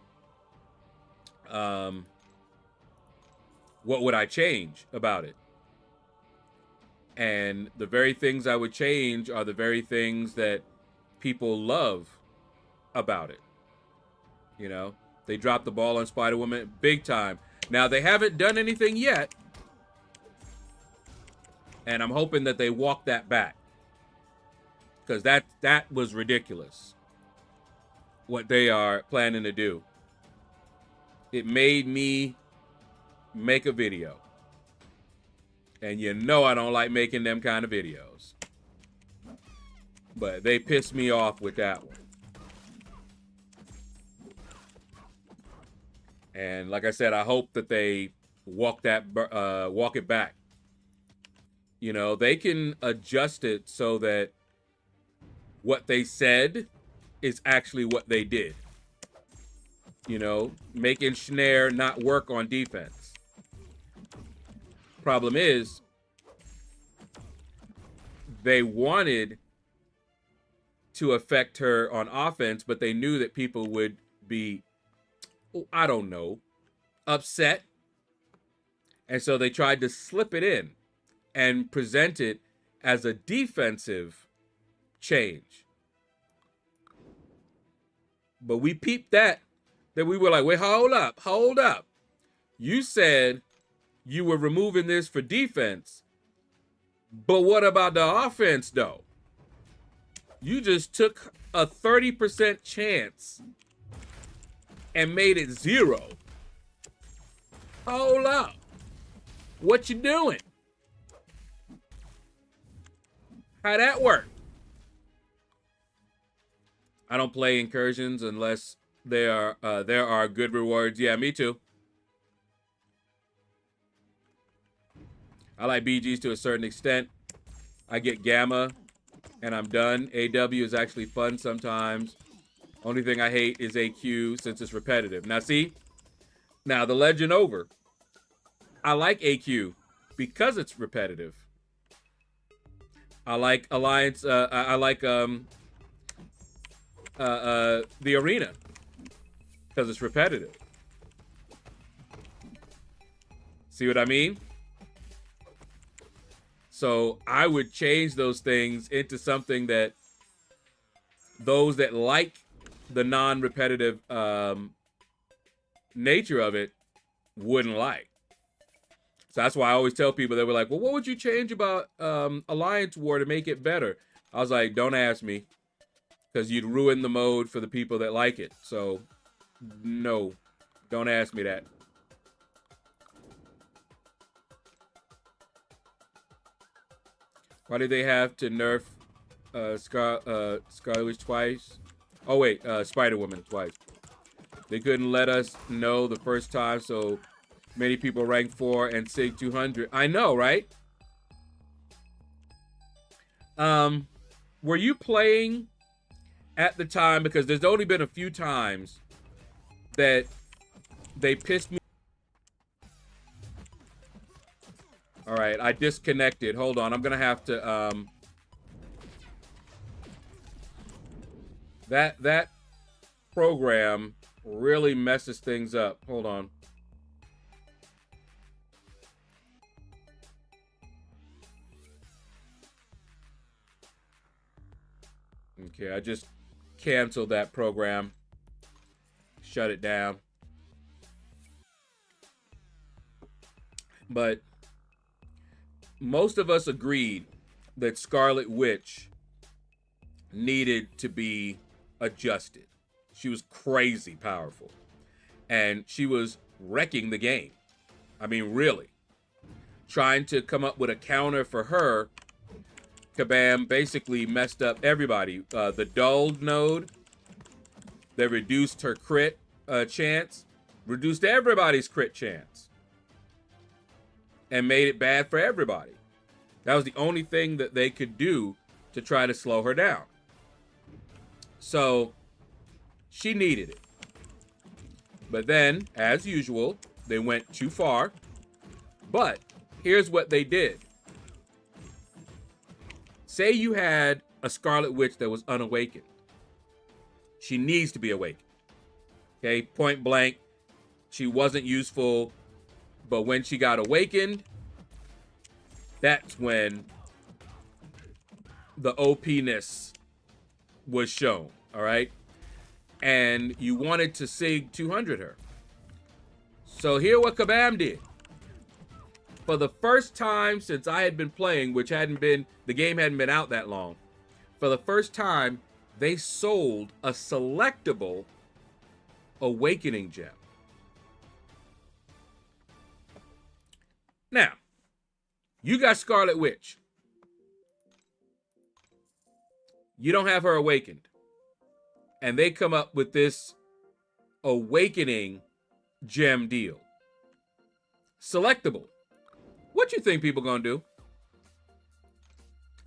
what would I change about it? And the very things I would change are the very things that people love about it. You know, they dropped the ball on Spider-Woman big time. Now, they haven't done anything yet. And I'm hoping that they walk that back. Because that was ridiculous. What they are planning to do. It made me make a video. And you know I don't like making them kind of videos. But they pissed me off with that one. And like I said, I hope that they walk it back. You know, they can adjust it so that what they said is actually what they did. You know, making Schnare not work on defense. Problem is, they wanted to affect her on offense, but they knew that people would be, I don't know, upset. And so they tried to slip it in and present it as a defensive change. But we peeped that we were like, wait, hold up. You said you were removing this for defense, but what about the offense, though? You just took a 30% chance and made it 0. Hold up. What you doing? How that work? I don't play incursions unless there are good rewards. Yeah, me too. I like BGs to a certain extent. I get Gamma, and I'm done. AW is actually fun sometimes. Only thing I hate is AQ since it's repetitive. Now, see? Now, the Legend over. I like AQ because it's repetitive. I like Alliance. I like the Arena because it's repetitive. See what I mean? So I would change those things into something that those that like the non-repetitive nature of it wouldn't like. So that's why I always tell people, they were like, well, what would you change about Alliance War to make it better? I was like, don't ask me, because you'd ruin the mode for the people that like it. So no, don't ask me that. Why did they have to nerf Scarlet twice? Oh wait, Spider-Woman twice. They couldn't let us know the first time, so many people rank 4 and SIG 200. I know, right? Were you playing at the time? Because there's only been a few times that they pissed me. All right, I disconnected. Hold on, I'm gonna have to that program really messes things up. Hold on. Okay, I just canceled that program. Shut it down. But most of us agreed that Scarlet Witch needed to be adjusted. She was crazy powerful. And she was wrecking the game. I mean, really. Trying to come up with a counter for her, Kabam basically messed up everybody. The dulled node that reduced her crit chance, reduced everybody's crit chance, and made it bad for everybody. That was the only thing that they could do to try to slow her down. So she needed it. But then, as usual, they went too far. But here's what they did. Say you had a Scarlet Witch that was unawakened. She needs to be awakened. Okay, point blank, she wasn't useful. But when she got awakened, that's when the OP-ness was shown, all right? And you wanted to SIG 200 her. So here what Kabam did. For the first time since I had been playing, which the game hadn't been out that long, for the first time, they sold a selectable Awakening Gem. Now, you got Scarlet Witch. You don't have her awakened. And they come up with this Awakening Gem deal. Selectable. What you think people gonna do?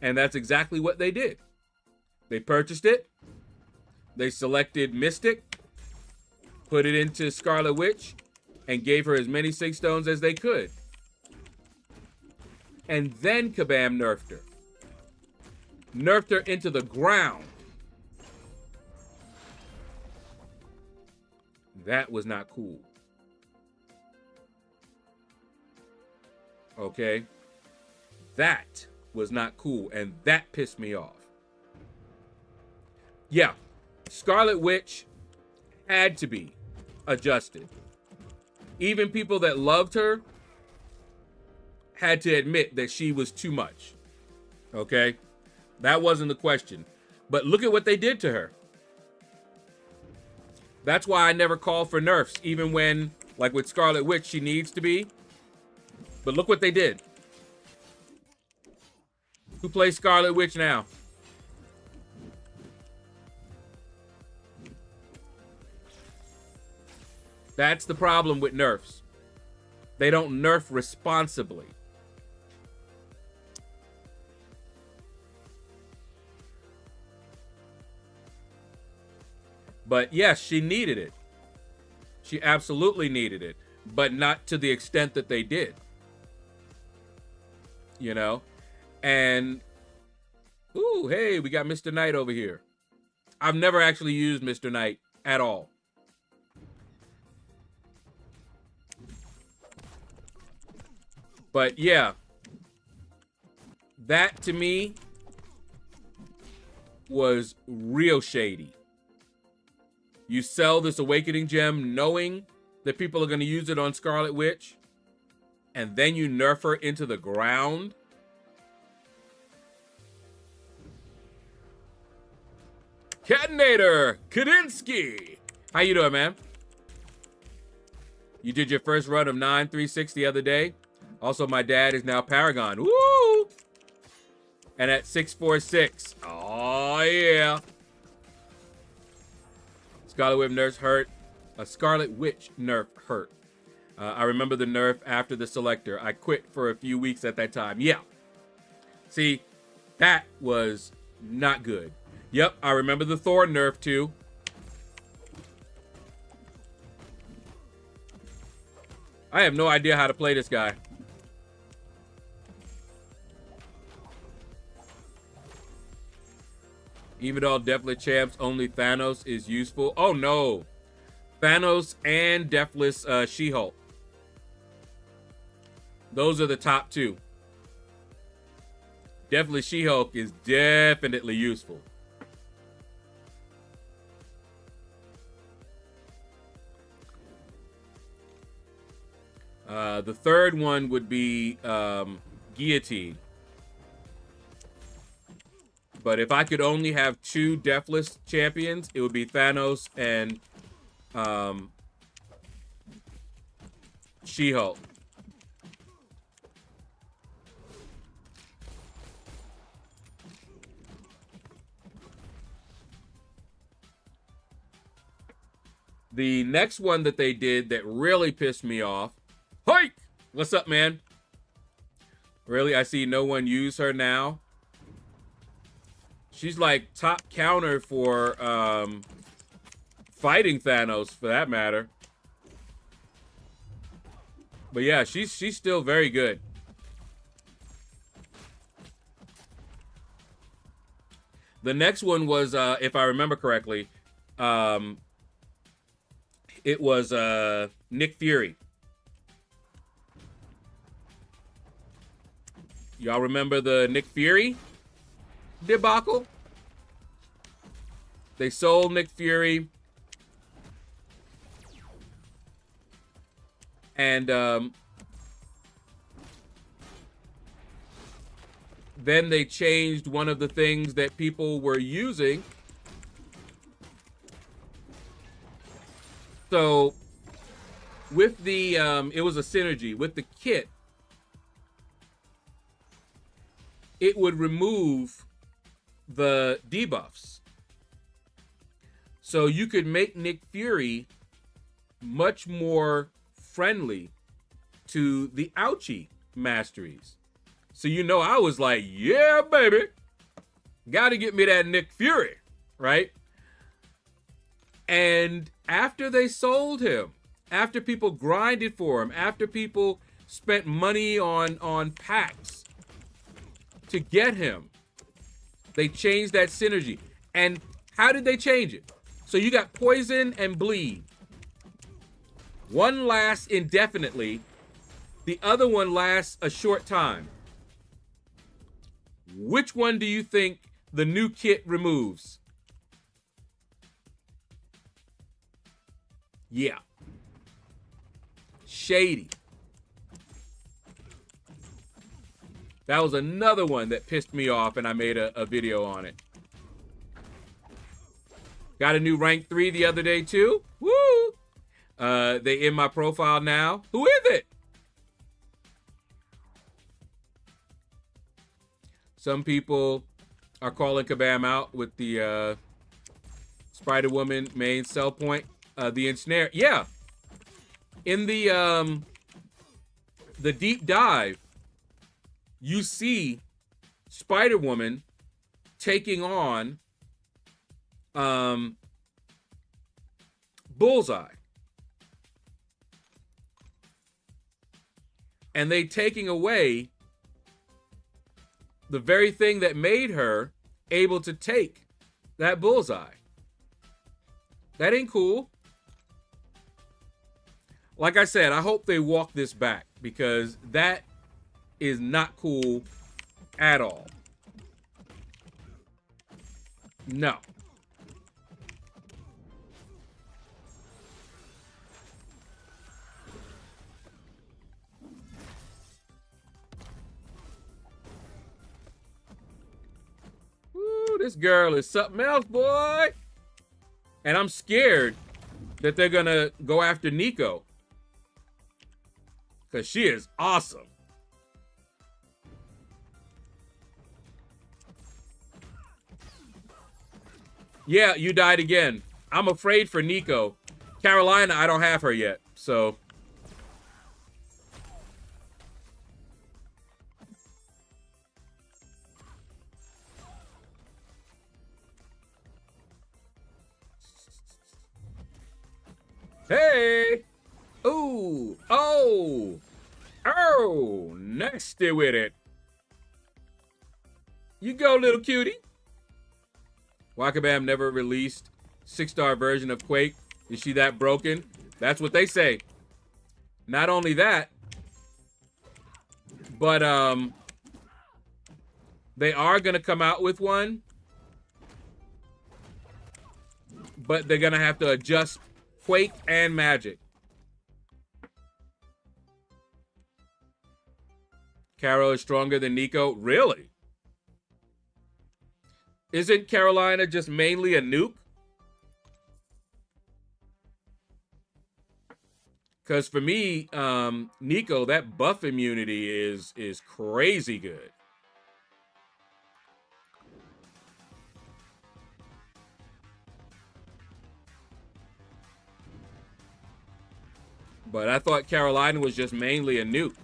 And that's exactly what they did. They purchased it. They selected Mystic, put it into Scarlet Witch, and gave her as many SIG stones as they could. And then Kabam nerfed her. Nerfed her into the ground. That was not cool. Okay? That was not cool, and that pissed me off. Yeah, Scarlet Witch had to be adjusted. Even people that loved her had to admit that she was too much. Okay? That wasn't the question. But look at what they did to her. That's why I never call for nerfs, even when, like with Scarlet Witch, she needs to be. But look what they did. Who plays Scarlet Witch now? That's the problem with nerfs. They don't nerf responsibly. But yes, she needed it. She absolutely needed it, but not to the extent that they did. You know? And, ooh, hey, we got Mr. Knight over here. I've never actually used Mr. Knight at all. But yeah, that to me was real shady. You sell this Awakening Gem knowing that people are going to use it on Scarlet Witch, and then you nerf her into the ground. Catinator Kadinsky, how you doing, man? You did your first run of 936 the other day. Also, my dad is now Paragon. Woo! And at 646. Oh, yeah. Scarlet Witch nerf hurt. A Scarlet Witch nerf hurt. I remember the nerf after the selector. I quit for a few weeks at that time. Yeah. See, that was not good. Yep, I remember the Thor nerf too. I have no idea how to play this guy. Even though Deathless Champs only Thanos is useful. Oh no. Thanos and Deathless She-Hulk. Those are the top two. Deathless She-Hulk is definitely useful. The third one would be guillotine. But if I could only have 2 deathless champions, it would be Thanos and She-Hulk. The next one that they did that really pissed me off. Hike! What's up, man? Really? I see no one use her now. She's like top counter for fighting Thanos, for that matter. But yeah, she's still very good. The next one was, if I remember correctly, it was Nick Fury. Y'all remember the Nick Fury debacle? They sold Nick Fury. And then they changed one of the things that people were using. So with the, it was a synergy. With the kit, it would remove the debuffs. So you could make Nick Fury much more friendly to the ouchie masteries. So you know, I was like, yeah, baby, gotta get me that Nick Fury, right? And after they sold him, after people grinded for him, after people spent money on packs to get him, they changed that synergy. And how did they change it? So you got poison and bleed. One lasts indefinitely. The other one lasts a short time. Which one do you think the new kit removes? Yeah. Shady. That was another one that pissed me off, and I made a video on it. Got a new rank 3 the other day too. Woo! They in my profile now. Who is it? Some people are calling Kabam out with the Spider-Woman main sell point. The ensnare. Yeah. In the deep dive, you see Spider-Woman taking on Bullseye. And they taking away the very thing that made her able to take that Bullseye. That ain't cool. Like I said, I hope they walk this back, because that is not cool at all. No. Woo, this girl is something else, boy. And I'm scared that they're gonna go after Nico, because she is awesome. Yeah, you died again. I'm afraid for Nico. Carolina, I don't have her yet, so. Hey! Ooh! Oh! Oh! Nasty with it. You go, little cutie. Wakabam never released 6-star version of Quake. Is she that broken? That's what they say. Not only that, but they are gonna come out with one, but they're gonna have to adjust Quake and Magic. Caro is stronger than Nico? Really? Isn't Carolina just mainly a nuke? Because for me, Nico, that buff immunity is crazy good. But I thought Carolina was just mainly a nuke.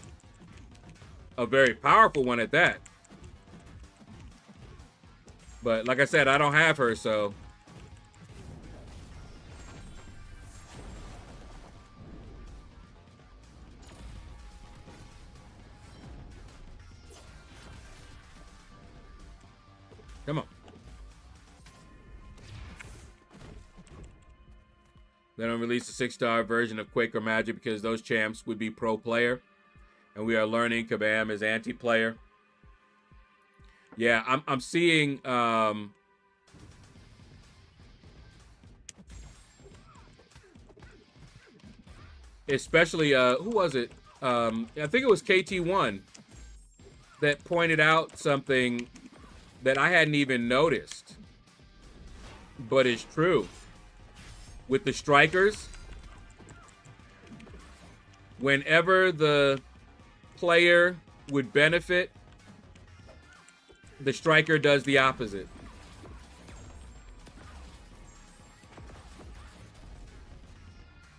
A very powerful one at that. But like I said, I don't have her, so... Come on. They don't release a 6-star version of Quaker Magic because those champs would be pro player. And we are learning Kabam is anti-player. Yeah, I'm seeing especially who was it? I think it was KT1 that pointed out something that I hadn't even noticed, but it's true. With the strikers, whenever the player would benefit, the striker does the opposite.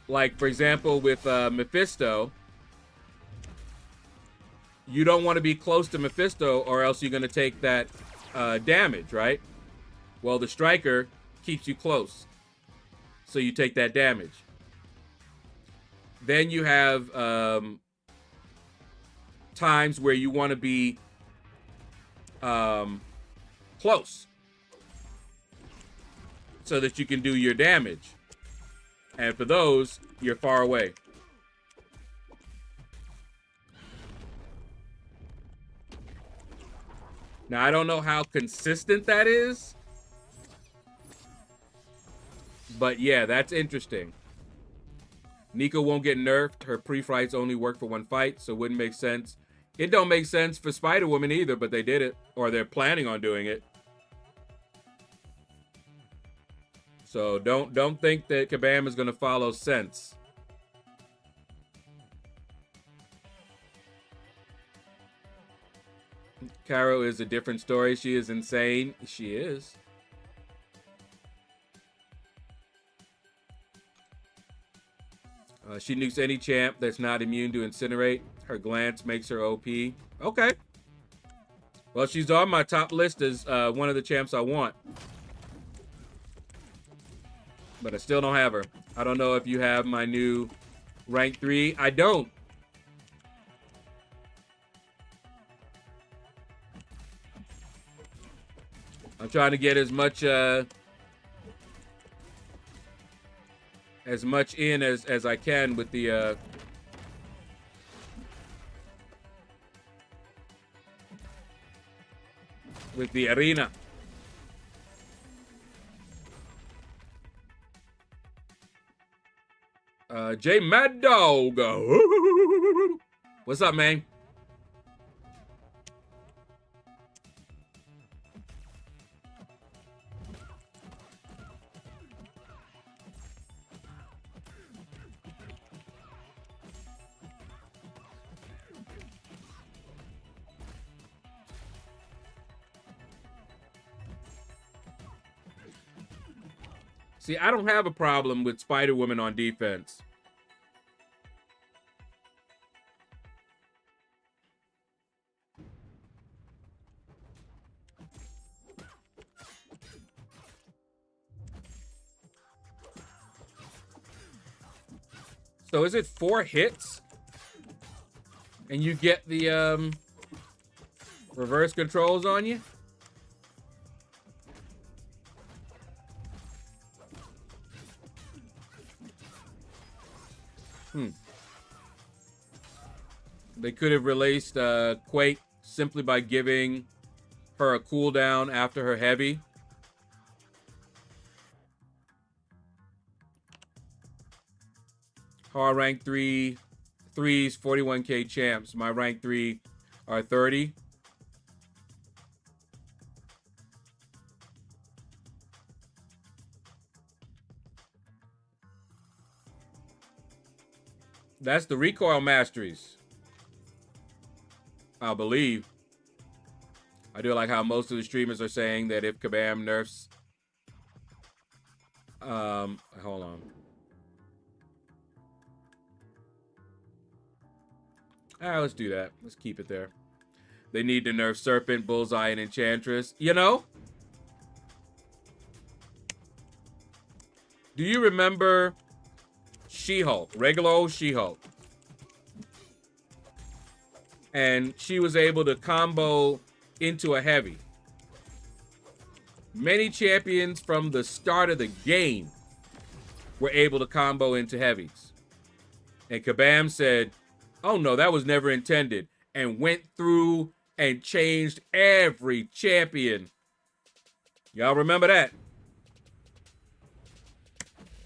Like, for example, with Mephisto, you don't want to be close to Mephisto or else you're going to take that damage, right? Well, the striker keeps you close, so you take that damage. Then you have times where you want to be close so that you can do your damage. And for those, you're far away. Now, I don't know how consistent that is, but yeah, that's interesting. Nico won't get nerfed. Her pre-fights only work for one fight, so it wouldn't make sense. It don't make sense for Spider-Woman either, but they did it, or they're planning on doing it. So don't think that Kabam is going to follow sense. Caro is a different story. She is insane. She is. She nukes any champ that's not immune to incinerate. Her glance makes her OP. Okay. Well, she's on my top list as one of the champs I want. But I still don't have her. I don't know if you have my new rank 3. I don't. I'm trying to get as much in as I can with the arena. J Mad Dog. What's up, man? See, I don't have a problem with Spider-Woman on defense. So is it 4 hits? And you get the reverse controls on you? They could have released Quake simply by giving her a cooldown after her heavy. Hard rank 3s, 41k champs. My rank 3 are 30. That's the recoil masteries, I believe. I do like how most of the streamers are saying that if Kabam nerfs... hold on. Let's do that. Let's keep it there. They need to nerf Serpent, Bullseye, and Enchantress. You know? Do you remember She-Hulk? Regular old She-Hulk. And she was able to combo into a heavy. Many champions from the start of the game were able to combo into heavies. And Kabam said, oh no, that was never intended. And went through and changed every champion. Y'all remember that?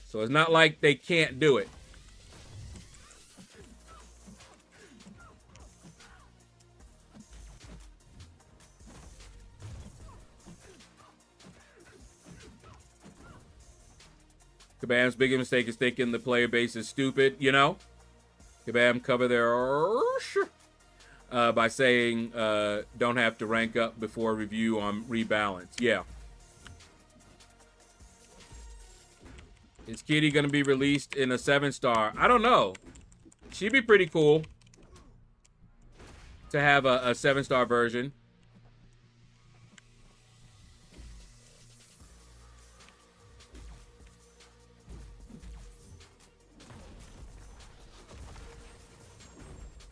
So it's not like they can't do it. Kabam's biggest mistake is thinking the player base is stupid, you know? Kabam cover their by saying don't have to rank up before review on rebalance. Yeah. Is Kitty going to be released in a 7-star? I don't know. She'd be pretty cool to have a 7-star version.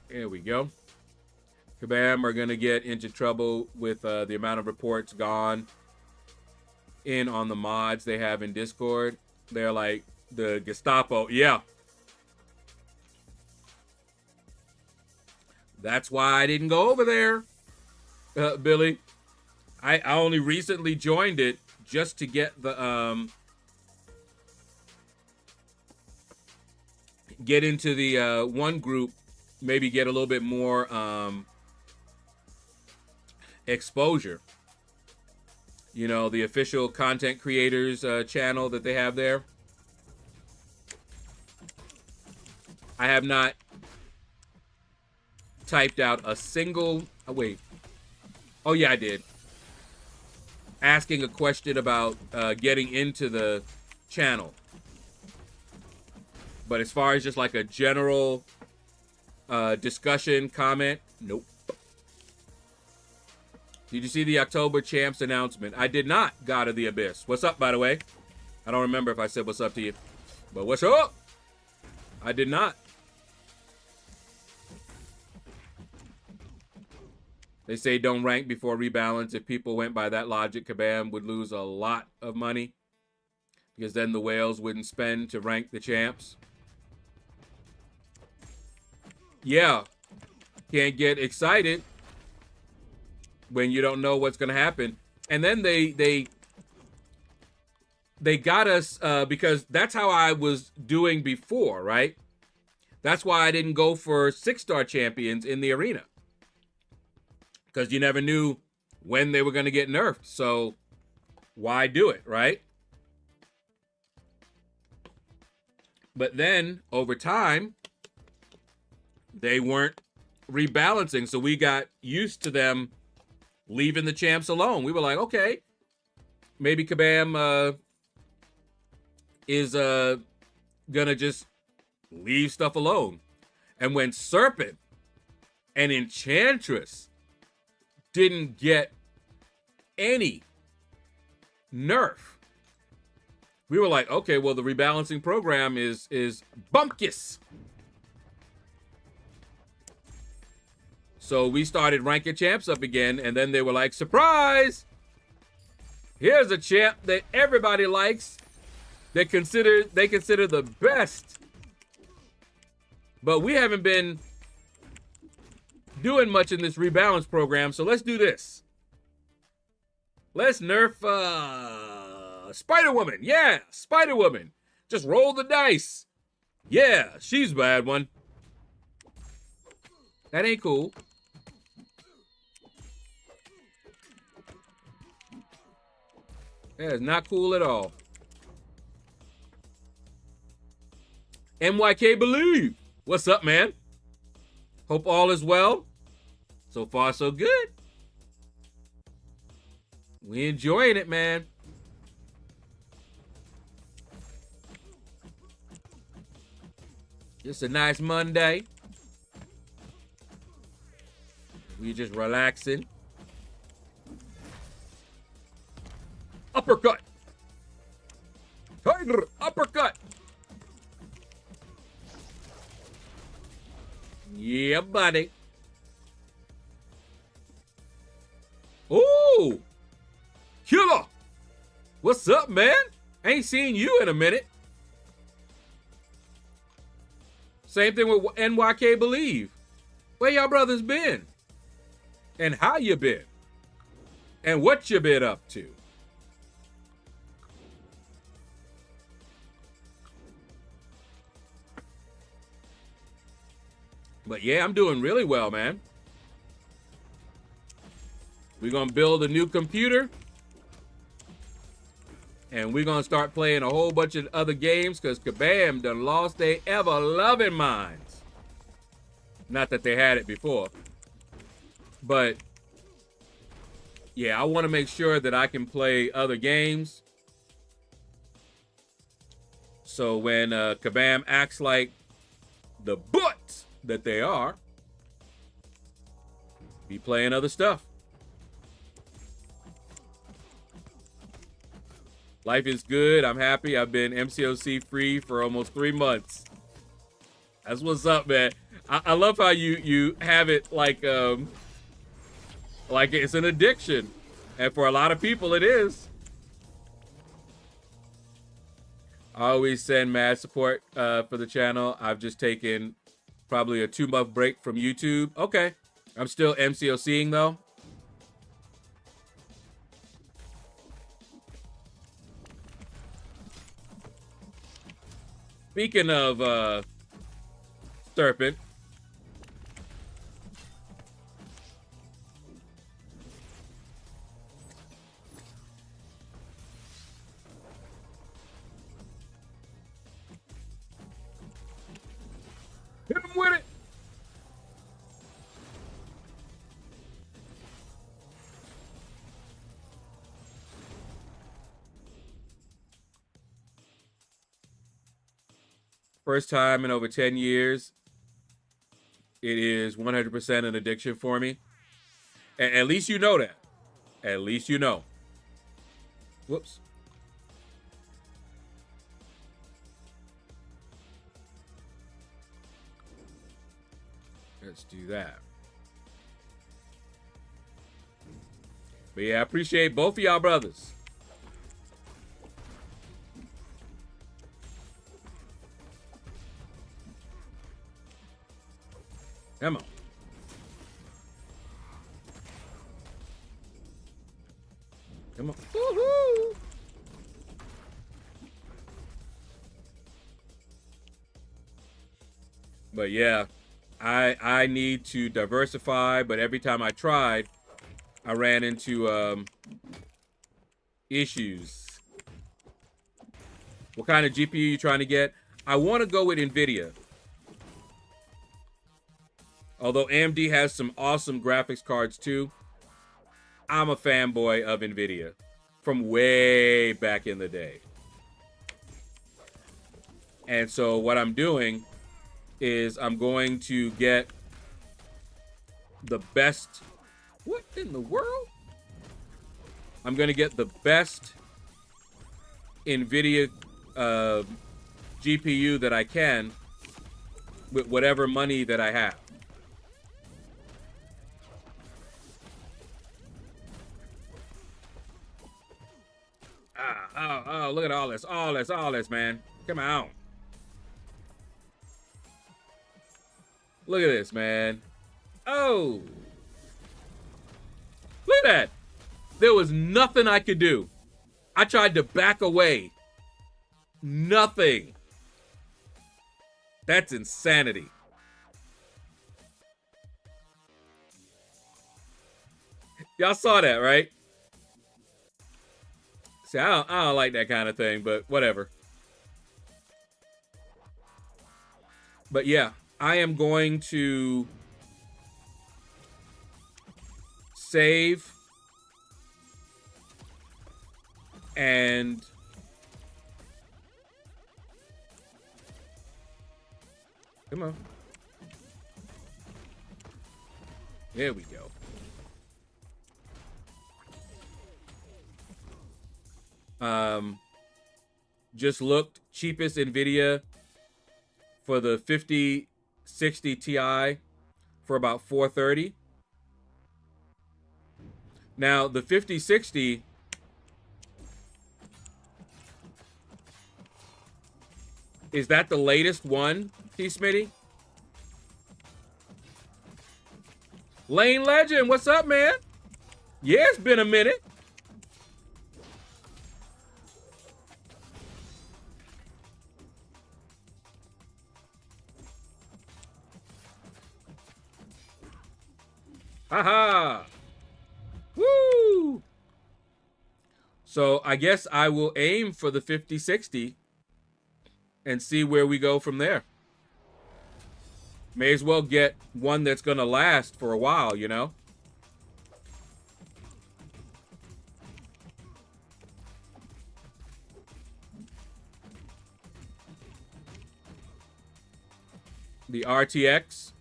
There we go. Kabam are going to get into trouble with the amount of reports gone in on the mods they have in Discord. They're like the Gestapo. Yeah. That's why I didn't go over there, Billy. I only recently joined it just to get the get into the one group, maybe get a little bit more exposure. You know, the official content creators channel that they have there. I have not typed out a single... Oh, wait. Oh, yeah, I did. Asking a question about getting into the channel. But as far as just like a general discussion, comment, nope. Did you see the October Champs announcement? I did not, God of the Abyss. What's up, by the way? I don't remember if I said what's up to you. But what's up? I did not. They say don't rank before rebalance. If people went by that logic, Kabam would lose a lot of money. Because then the whales wouldn't spend to rank the champs. Yeah. Can't get excited when you don't know what's going to happen. And then they got us because that's how I was doing before, right? That's why I didn't go for 6-star champions in the arena. Because you never knew when they were going to get nerfed. So why do it, right? But then over time, they weren't rebalancing. So we got used to them leaving the champs alone. We were like, okay, maybe Kabam is gonna just leave stuff alone. And when Serpent and Enchantress didn't get any nerf, we were like, okay, well, the rebalancing program is bumpkiss. So we started ranking champs up again, and then they were like, surprise! Here's a champ that everybody likes, they consider the best. But we haven't been doing much in this rebalance program, so let's do this. Let's nerf Spider-Woman. Yeah, Spider-Woman. Just roll the dice. Yeah, she's a bad one. That ain't cool. That is not cool at all. MYK Believe. What's up, man? Hope all is well. So far, so good. We enjoying it, man. Just a nice Monday. We just relaxing. Uppercut. Tiger uppercut. Yeah, buddy. Ooh. Killer. What's up, man? Ain't seen you in a minute. Same thing with NYK Believe. Where y'all brothers been? And how you been? And what you been up to? But yeah, I'm doing really well, man. We're going to build a new computer. And we're going to start playing a whole bunch of other games because Kabam done lost their ever-loving minds. Not that they had it before. But, yeah, I want to make sure that I can play other games. So when Kabam acts like the butts that they are, be playing other stuff. Life is good. I'm happy. I've been MCOC free for almost 3 months. That's what's up, man. I love how you have it like it's an addiction. And for a lot of people, it is. I always send mad support for the channel. I've just taken probably a 2-month break from YouTube. Okay. I'm still MCOCing, though. Speaking of Serpent. Hit him with it. First time in over 10 years. It is 100% an addiction for me. At least you know that. At least you know. Whoops. Let's do that. But yeah, I appreciate both of y'all brothers. Come on. Come on. Woohoo! But yeah, I need to diversify, but every time I tried, I ran into issues. What kind of GPU you trying to get? I want to go with NVIDIA. Although AMD has some awesome graphics cards too, I'm a fanboy of NVIDIA from way back in the day. And so what I'm doing is I'm going to get the best... What in the world? I'm going to get the best NVIDIA GPU that I can with whatever money that I have. Oh, look at all this, man. Come on. Look at this, man. Oh. Look at that. There was nothing I could do. I tried to back away. Nothing. That's insanity. Y'all saw that, right? See, I don't like that kind of thing, but whatever. But yeah, I am going to save and come on. There we go. Just looked, cheapest NVIDIA for the 5060 Ti for about $430. Now the 5060 is that the latest one, T Smitty? Lane Legend, what's up, man? Yeah, it's been a minute. Haha. Woo! So I guess I will aim for the 5060 and see where we go from there. May as well get one that's gonna last for a while, you know? The RTX.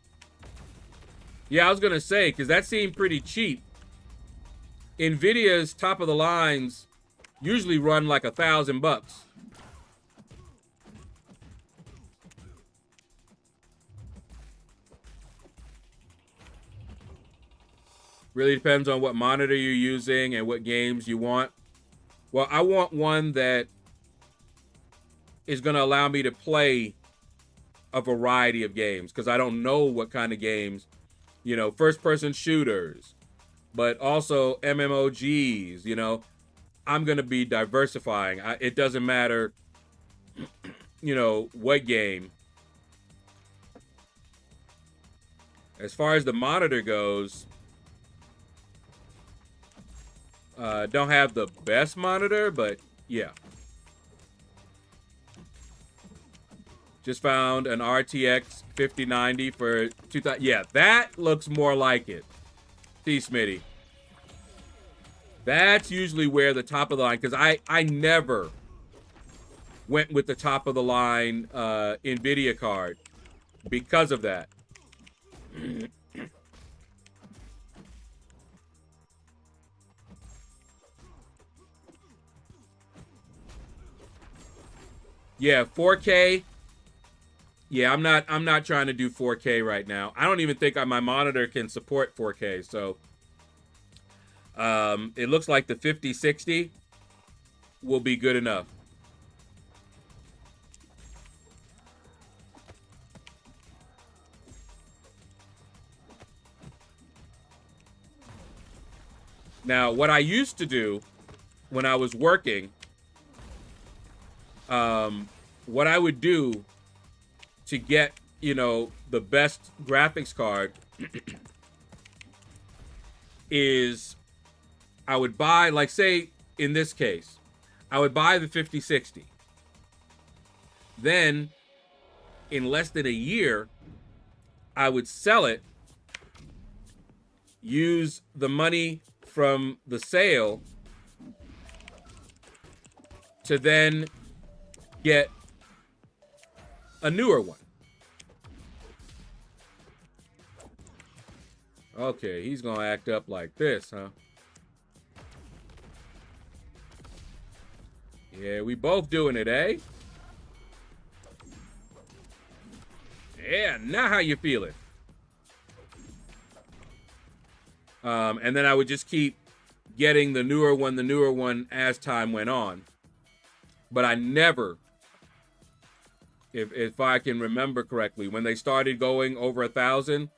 Yeah, I was gonna say, because that seemed pretty cheap. NVIDIA's top of the lines usually run like $1,000. Really depends on what monitor you're using and what games you want. Well, I want one that is going to allow me to play a variety of games because I don't know what kind of games, you know, first-person shooters, but also MMOGs, you know. I'm going to be diversifying. It doesn't matter, you know, what game. As far as the monitor goes, don't have the best monitor, but yeah. Just found an RTX 5090 for 2000. Yeah, that looks more like it. T Smitty. That's usually where the top of the line, because I never went with the top of the line NVIDIA card because of that. Yeah, 4K. Yeah, I'm not trying to do 4K right now. I don't even think my monitor can support 4K, so it looks like the 5060 will be good enough. Now, what I used to do when I was working, what I would do to get, you know, the best graphics card is I would buy, like, say, in this case, I would buy the 5060. Then, in less than a year, I would sell it, use the money from the sale to then get a newer one. Okay, he's gonna act up like this, huh? Yeah, we both doing it, eh? Yeah, now how you feeling? And then I would just keep getting the newer one as time went on. But I never, if I can remember correctly, when they started going over 1,000,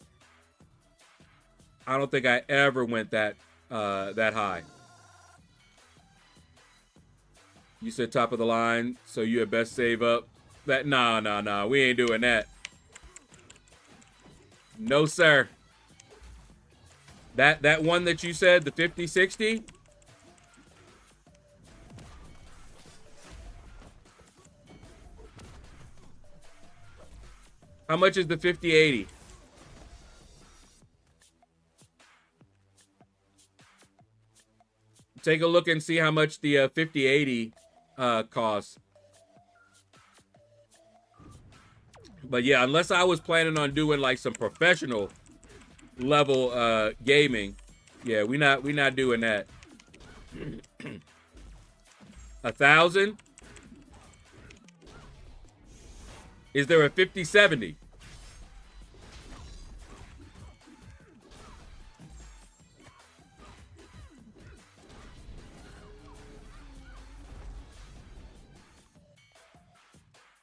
I don't think I ever went that high. You said top of the line, so you had best save up. That nah, we ain't doing that. No, sir. That one that you said, the 5060, How much is the 5080? Take a look and see how much the 5080 costs. But yeah, unless I was planning on doing like some professional level gaming, yeah, we not doing that. 1,000? Is there a 5070?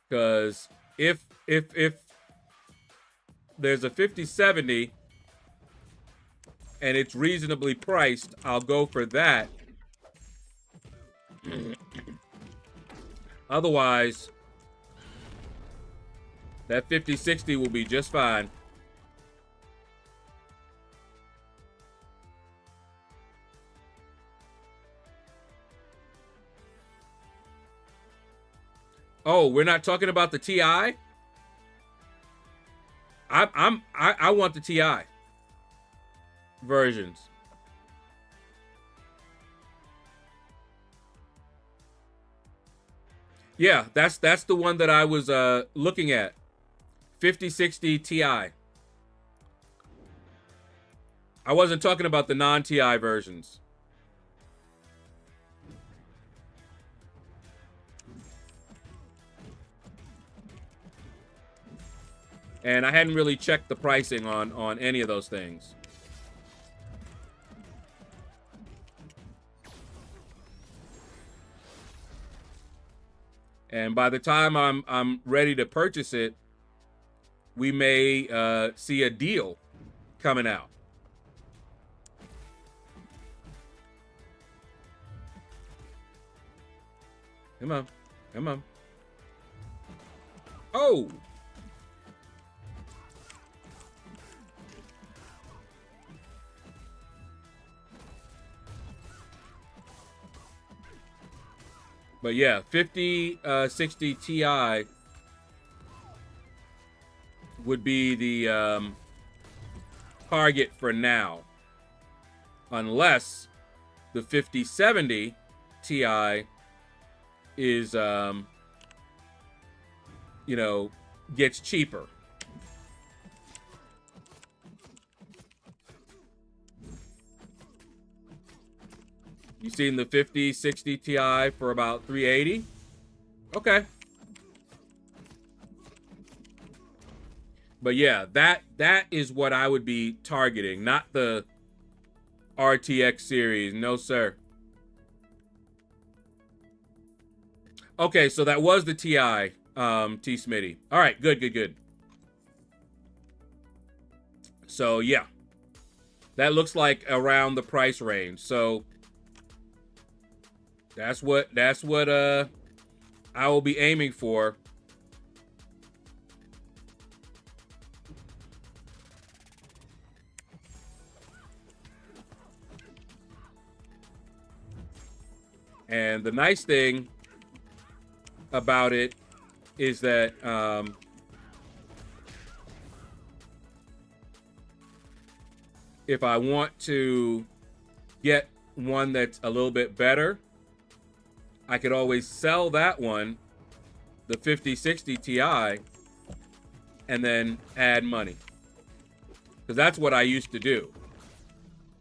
Because if there's a 5070 and it's reasonably priced, I'll go for that. Otherwise, that 5060 will be just fine. Oh, we're not talking about the TI? I want the TI versions. Yeah, that's the one that I was looking at. 5060 Ti. I wasn't talking about the non-TI versions. And I hadn't really checked the pricing on any of those things. And by the time I'm ready to purchase it, we may see a deal coming out. Come on. Come on. Oh! But yeah, 5060 Ti would be the target for now. Unless the 5070 Ti is, you know, gets cheaper. You seen the 5060 Ti for about 380? Okay. But yeah, that is what I would be targeting, not the RTX series. No, sir. Okay, so that was the TI, T Smitty. All right, good. So yeah, that looks like around the price range. So that's what I will be aiming for. And the nice thing about it is that if I want to get one that's a little bit better, I could always sell that one, the 5060 Ti, and then add money. Because that's what I used to do.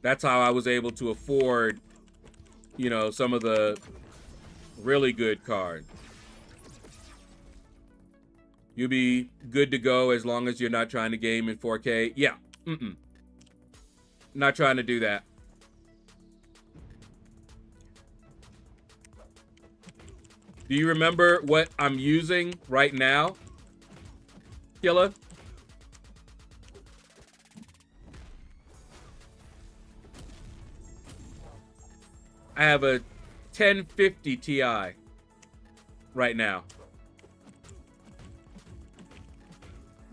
That's how I was able to afford, you know, some of the really good cards. You'll be good to go as long as you're not trying to game in 4K. Yeah. Not trying to do that. Do you remember what I'm using right now, Killa? I have a 1050 Ti right now.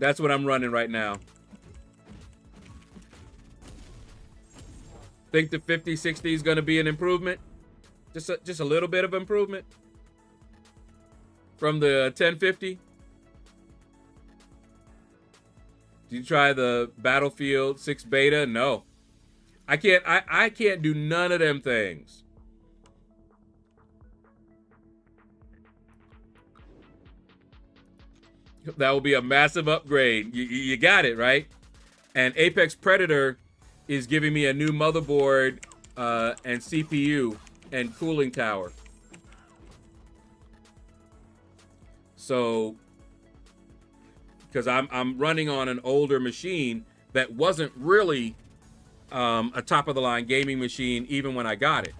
That's what I'm running right now. Think the 5060 is going to be an improvement? Just a little bit of improvement from the 1050? Did you try the Battlefield 6 beta? No. I can't do none of them things. That will be a massive upgrade. You got it, right? And Apex Predator is giving me a new motherboard and CPU and cooling tower. So, because I'm running on an older machine that wasn't really a top-of-the-line gaming machine even when I got it.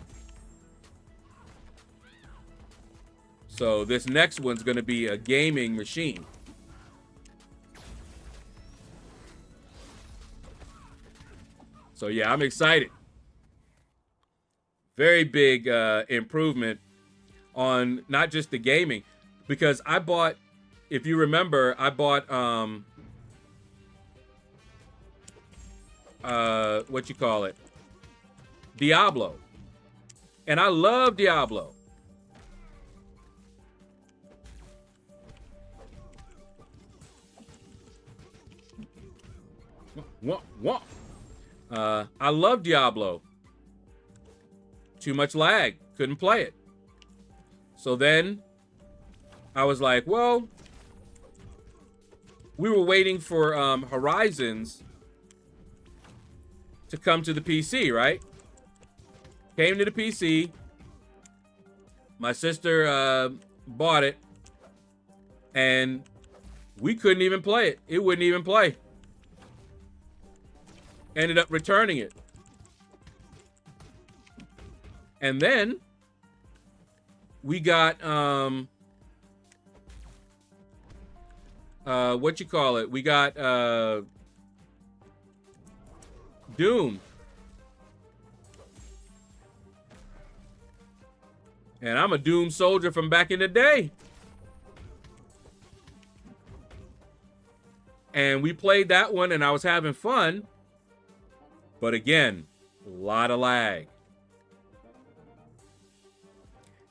So this next one's going to be a gaming machine. So yeah, I'm excited. Very big improvement on not just the gaming, because I bought, if you remember, I bought what you call it, Diablo, and I love Diablo. What? I love Diablo. Too much lag. Couldn't play it. So then I was like, well, we were waiting for Horizons to come to the PC, right? Came to the PC. My sister bought it. And we couldn't even play it. It wouldn't even play. Ended up returning it. And then we got what you call it? We got Doom. And I'm a Doom soldier from back in the day. And we played that one and I was having fun. But again, a lot of lag.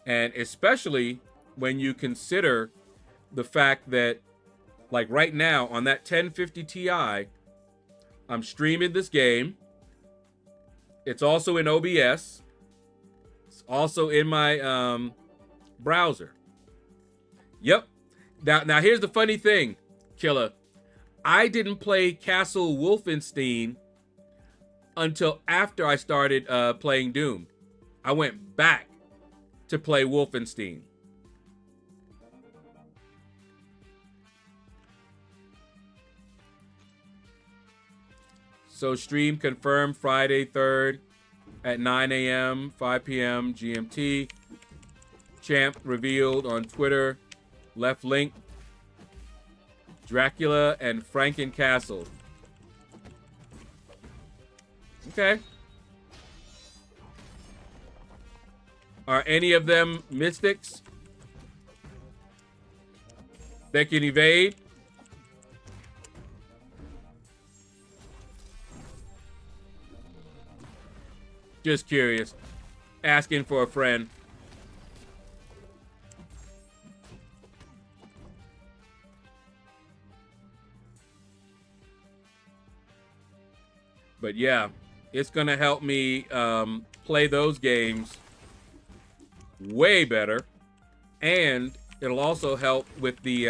And especially when you consider the fact that, like right now on that 1050 Ti, I'm streaming this game. It's also in OBS. It's also in my browser. Yep. Now here's the funny thing, Killer. I didn't play Castle Wolfenstein until after I started playing Doom. I went back to play Wolfenstein. So stream confirmed Friday 3rd at 9 a.m., 5 p.m. GMT. Champ revealed on Twitter. Left link. Dracula and Frankencastle. Okay. Are any of them mystics that can evade? Just curious. Asking for a friend. But yeah, it's going to help me play those games way better. And it'll also help with the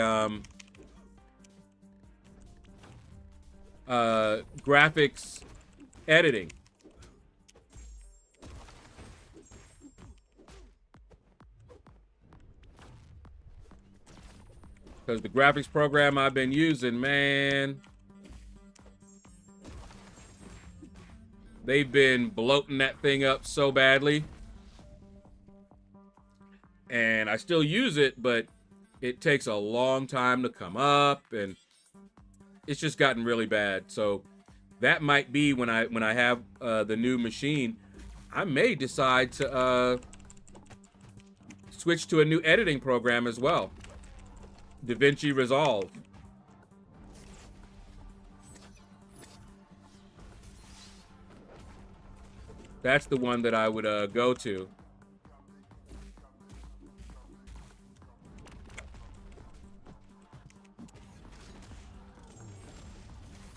graphics editing. Because the graphics program I've been using, man, they've been bloating that thing up so badly. And I still use it, but it takes a long time to come up, and it's just gotten really bad. So that might be when I have the new machine, I may decide to switch to a new editing program as well. DaVinci Resolve. That's the one that I would go to.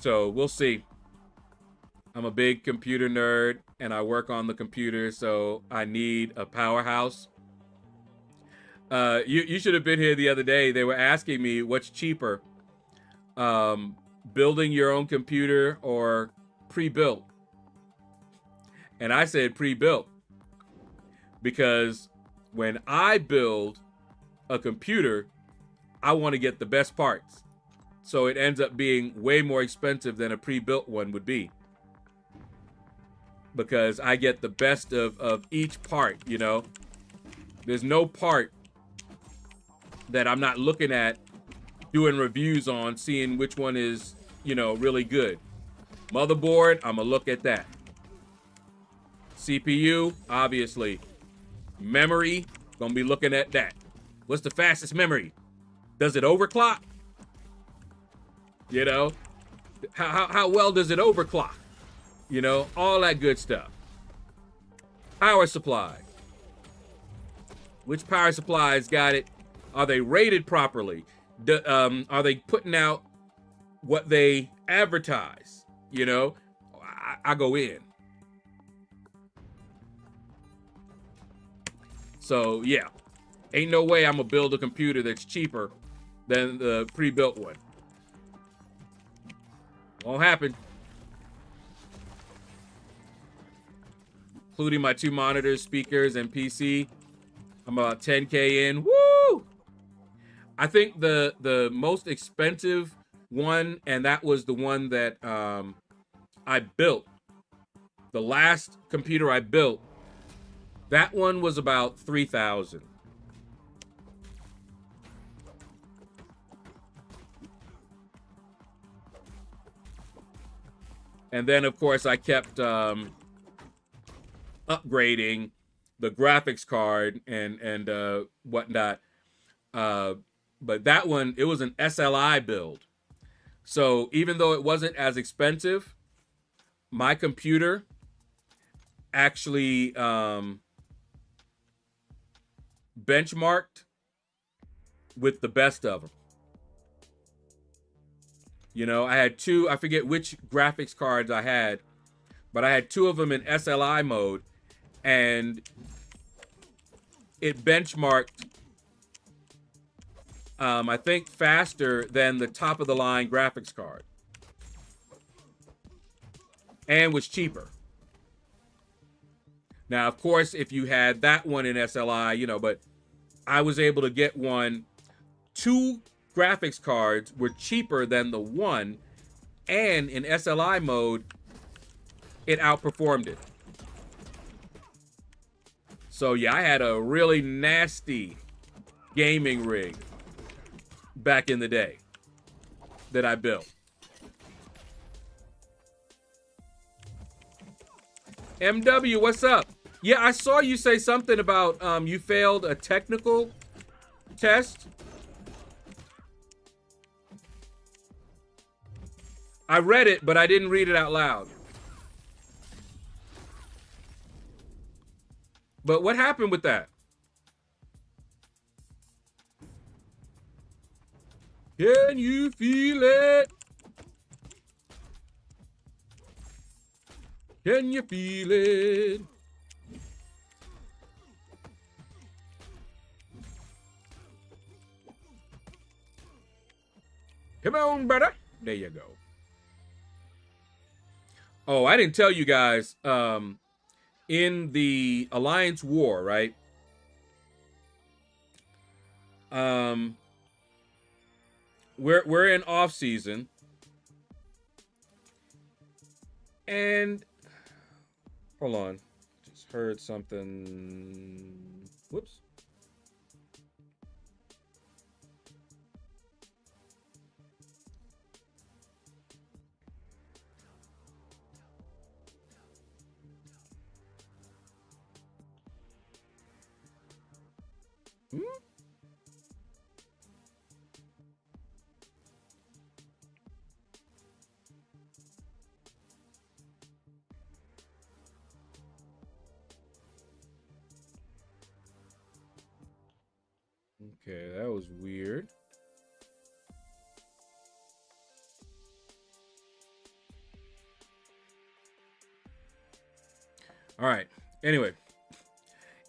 So we'll see. I'm a big computer nerd and I work on the computer, so I need a powerhouse. You should have been here the other day. They were asking me what's cheaper, building your own computer or pre-built. And I said pre-built because when I build a computer, I want to get the best parts. So it ends up being way more expensive than a pre-built one would be. Because I get the best of each part, you know. There's no part that I'm not looking at, doing reviews on, seeing which one is, you know, really good. Motherboard, I'm gonna look at that. CPU, obviously. Memory, gonna be looking at that. What's the fastest memory? Does it overclock? You know, how well does it overclock? You know, all that good stuff. Power supply. Which power supplies got it? Are they rated properly? Are they putting out what they advertise? You know, I go in. So yeah, ain't no way I'm gonna build a computer that's cheaper than the pre-built one. Won't happen. Including my 2 monitors, speakers, and PC. I'm about 10K in. Woo! I think the most expensive one, and that was the one that I built. The last computer I built, that one was about $3,000. And then, of course, I kept upgrading the graphics card and whatnot. But that one, it was an SLI build. So even though it wasn't as expensive, my computer actually benchmarked with the best of them. You know, I had 2, I forget which graphics cards I had, but I had 2 of them in SLI mode, and it benchmarked, I think, faster than the top of the line graphics card, and was cheaper. Now, of course, if you had that one in SLI, you know, but I was able to get one. 2 graphics cards were cheaper than the one, and in SLI mode, it outperformed it. So yeah, I had a really nasty gaming rig back in the day that I built. MW, what's up? Yeah, I saw you say something about you failed a technical test. I read it, but I didn't read it out loud. But what happened with that? Can you feel it? Can you feel it? Come on, brother. There you go. Oh, I didn't tell you guys, in the Alliance War, right? We're in off season, and hold on, just heard something. Whoops. Okay, that was weird. All right. Anyway,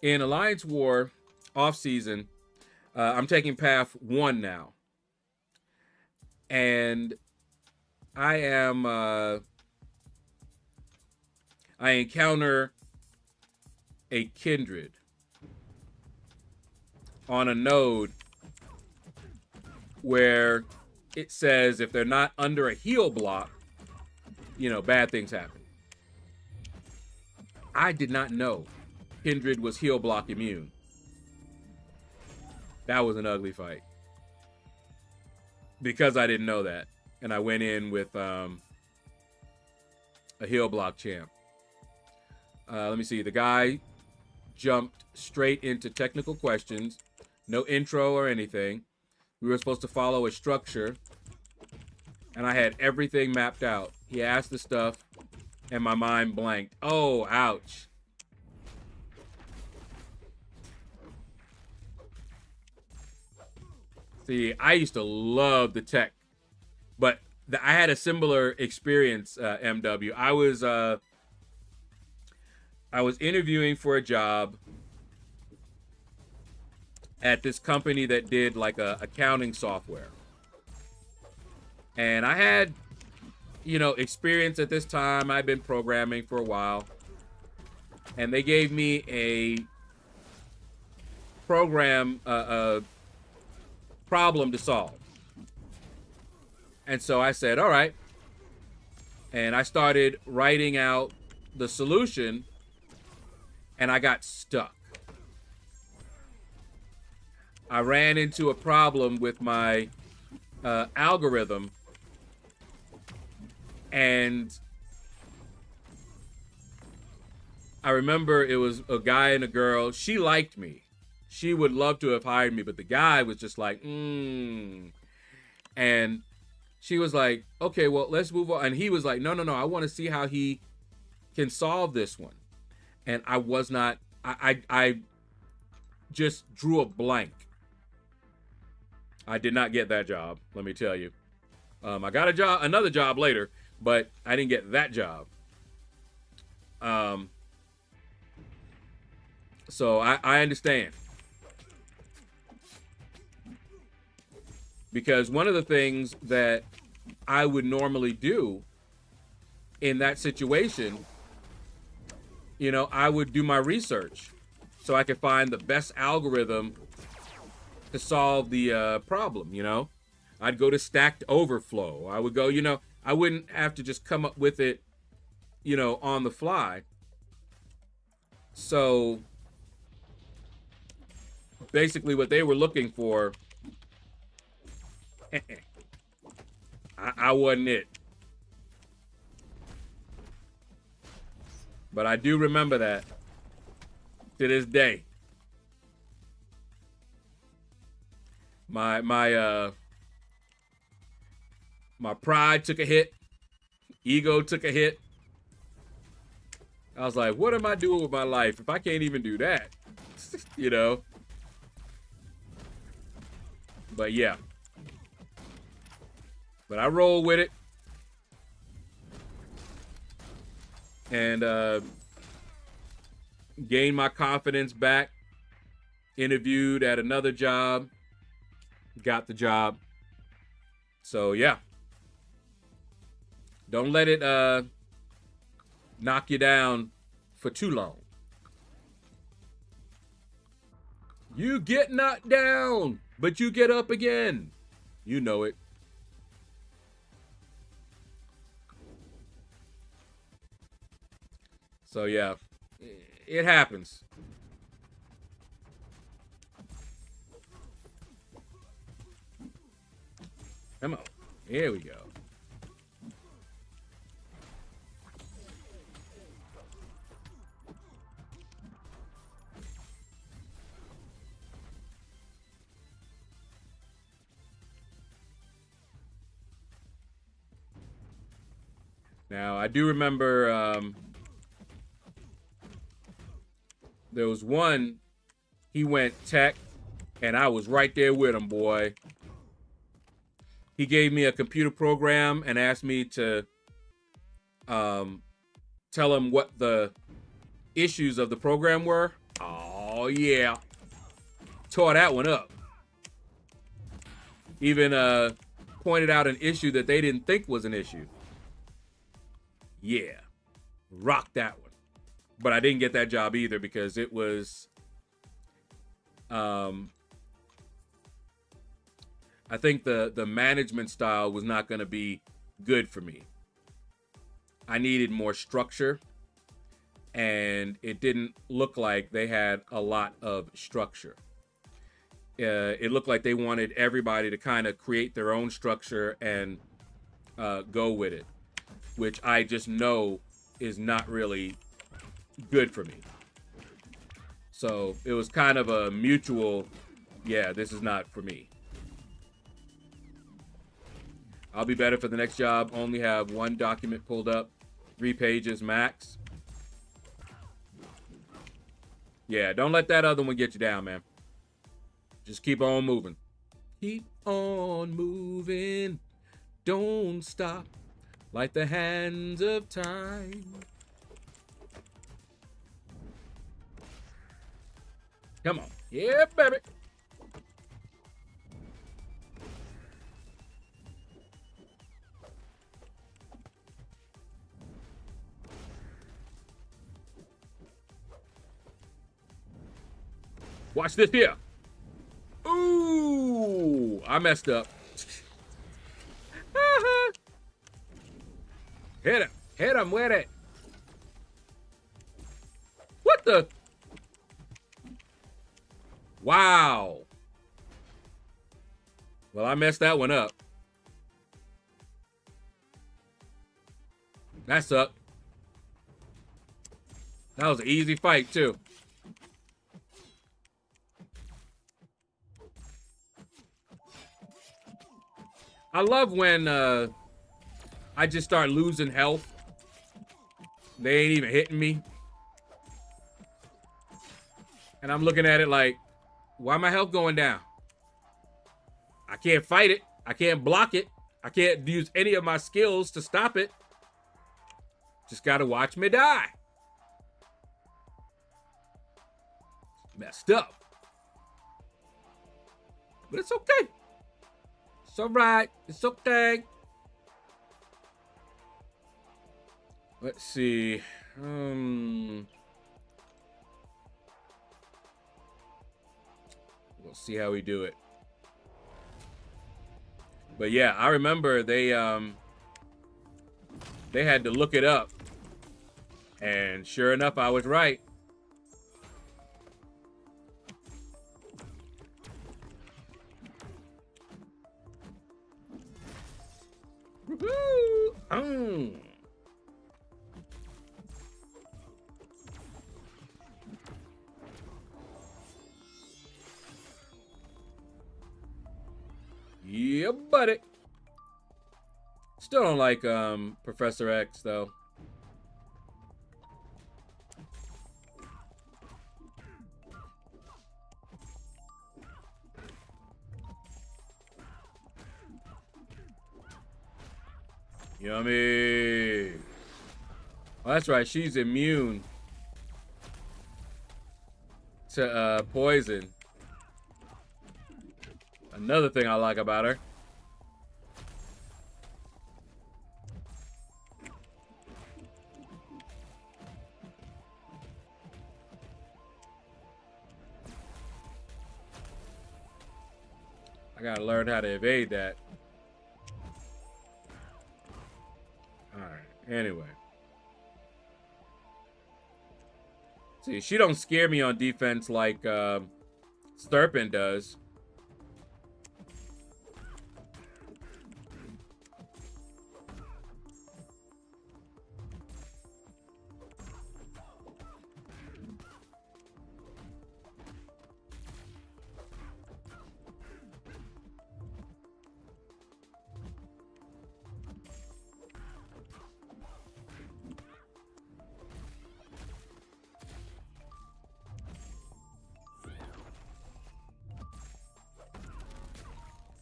in Alliance War off season, I'm taking path 1 now, and I encounter a kindred on a node where it says if they're not under a heal block, you know, bad things happen. I did not know kindred was heal block immune. That was an ugly fight. Because I didn't know that. And I went in with a heal block champ. Let me see. The guy jumped straight into technical questions. No intro or anything. We were supposed to follow a structure. And I had everything mapped out. He asked the stuff, and my mind blanked. Oh, ouch. See, I used to love the tech. But I had a similar experience, MW. I was interviewing for a job at this company that did like a accounting software. And I had, you know, experience at this time. I've been programming for a while. And they gave me a program, problem to solve. And so I said, all right. And I started writing out the solution, and I got stuck. I ran into a problem with my algorithm, and I remember it was a guy and a girl. She liked me. She would love to have hired me, but the guy was just like, And she was like, okay, well, let's move on. And he was like, no, I want to see how he can solve this one. And I was not, I just drew a blank. I did not get that job, let me tell you. I got a job, another job later, but I didn't get that job. So I understand. Because one of the things that I would normally do in that situation, you know, I would do my research so I could find the best algorithm to solve the problem, you know. I'd go to Stacked Overflow. I would go, you know, I wouldn't have to just come up with it, you know, on the fly. So basically what they were looking for, I wasn't it. But I do remember that to this day. My pride took a hit. Ego took a hit. I was like, what am I doing with my life if I can't even do that? You know? But yeah. But I roll with it. And gained my confidence back. Interviewed at another job. Got the job. So yeah. Don't let it knock you down for too long. You get knocked down, but you get up again. You know it. So yeah, it happens. Come on. Here we go. Now, I do remember there was one, he went tech, and I was right there with him, boy. He gave me a computer program and asked me to tell him what the issues of the program were. Oh, yeah. Tore that one up. Even pointed out an issue that they didn't think was an issue. Yeah. Rocked that one. But I didn't get that job either because it was... I think the management style was not going to be good for me. I needed more structure, and it didn't look like they had a lot of structure. It looked like they wanted everybody to kind of create their own structure and go with it, which I just know is not really good for me. So it was kind of a mutual, yeah, this is not for me. I'll be better for the next job. Only have one document pulled up, 3 pages max. Yeah, don't let that other one get you down, man. Just keep on moving. Keep on moving. Don't stop like the hands of time. Come on. Yeah, baby. Watch this here. Ooh, I messed up. Hit him. Hit him with it. What the? Wow. Well, I messed that one up. That sucked. That was an easy fight, too. I love when I just start losing health. They ain't even hitting me. And I'm looking at it like, why my health going down? I can't fight it. I can't block it. I can't use any of my skills to stop it. Just gotta watch me die. Messed up. But it's okay. It's all right. It's okay. Let's see. We'll see how we do it. But yeah, I remember they had to look it up. And sure enough, I was right. Woohoo! Yeah, buddy. Still don't like Professor X though. Yummy. Oh, that's right. She's immune to poison. Another thing I like about her. I gotta learn how to evade that. Alright, anyway. See, she don't scare me on defense like Sturpin does.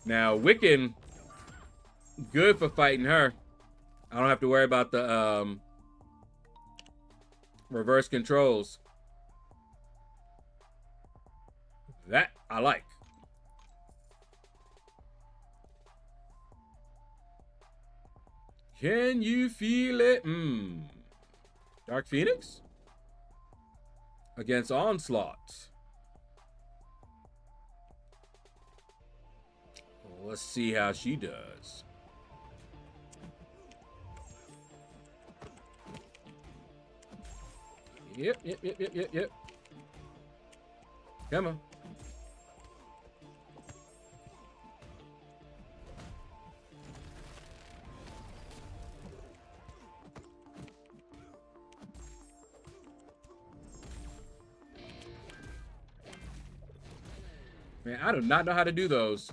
Now, Wiccan, good for fighting her. I don't have to worry about the Reverse controls. That I like. Can you feel it? Dark Phoenix? Against Onslaught. Let's see how she does. Yep. Come on. Man, I do not know how to do those.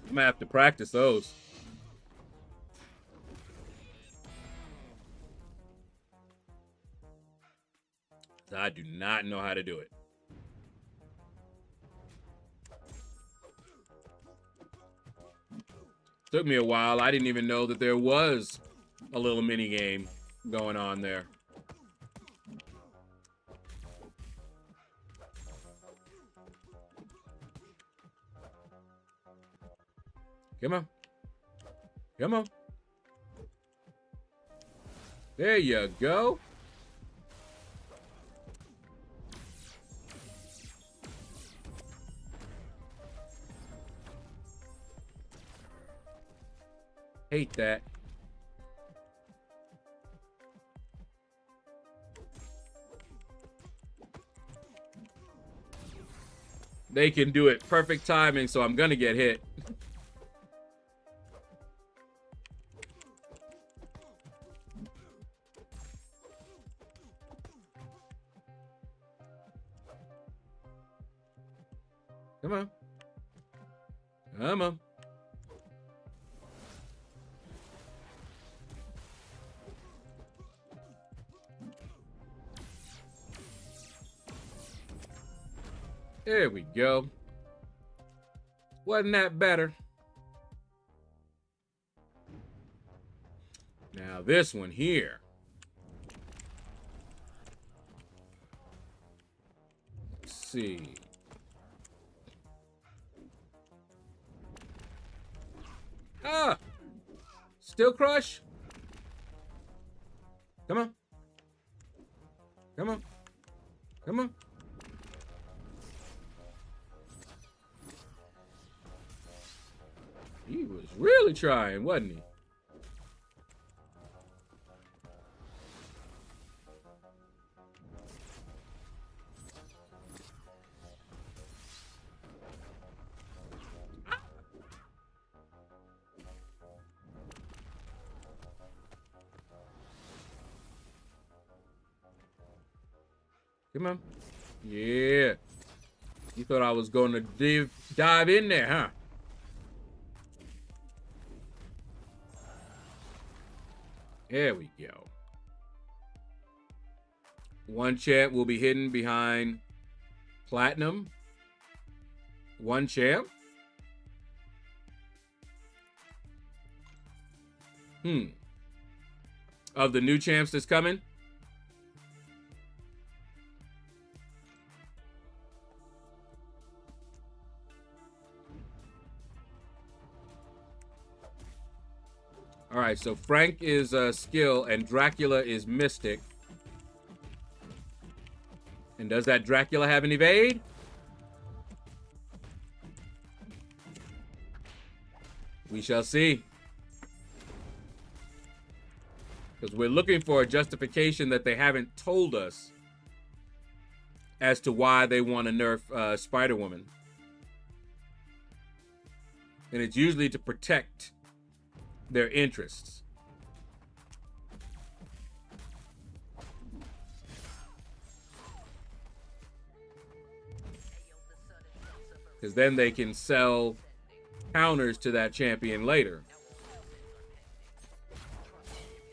I'm gonna have to practice those. I do not know how to do it. Took me a while. I didn't even know that there was a little mini game going on there. Come on. Come on. There you go. Hate that. They can do it perfect timing, so I'm gonna get hit. Come on. Come on. There we go. Wasn't that better? Now this one here. Let's see. Ah! Still crush? Come on. Come on. Come on. He was really trying, wasn't he? Come on. Yeah. You thought I was going to dive in there, huh? There we go. One champ will be hidden behind Platinum. One champ. Of the new champs that's coming. All right, so Frank is skill and Dracula is mystic. And does that Dracula have an evade? We shall see. Because we're looking for a justification that they haven't told us as to why they want to nerf Spider-Woman. And it's usually to protect their interests. Because then they can sell counters to that champion later.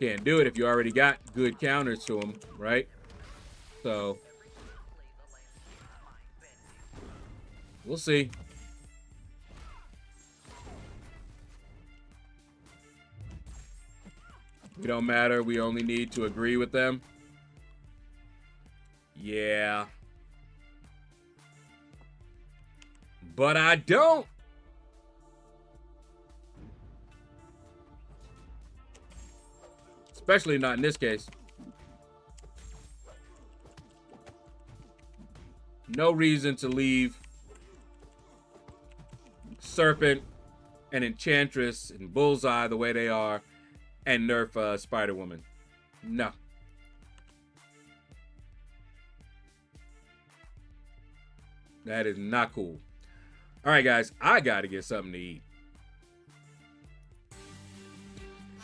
Can't do it if you already got good counters to them, right? So we'll see. We don't matter. We only need to agree with them. Yeah. But I don't. Especially not in this case. No reason to leave Serpent and Enchantress and Bullseye the way they are and nerf Spider-Woman. No. That is not cool. All right, guys, I got to get something to eat.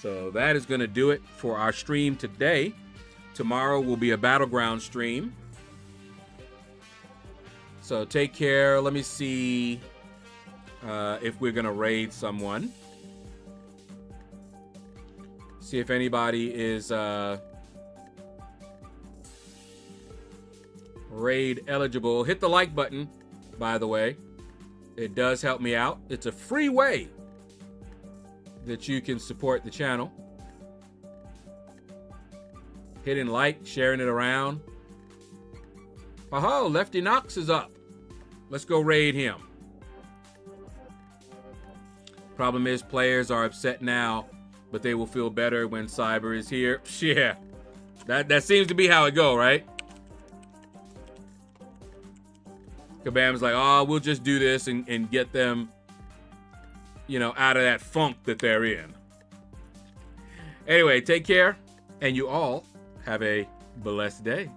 So that is going to do it for our stream today. Tomorrow will be a Battleground stream. So take care. Let me see if we're going to raid someone. See if anybody is raid eligible. Hit the like button, by the way. It does help me out. It's a free way that you can support the channel. Hitting like, sharing it around. Oh, Lefty Knox is up. Let's go raid him. Problem is, players are upset now, but they will feel better when Cyber is here. Yeah, that seems to be how it go, right? Kabam's like, oh, we'll just do this and get them, you know, out of that funk that they're in. Anyway, take care, and you all have a blessed day.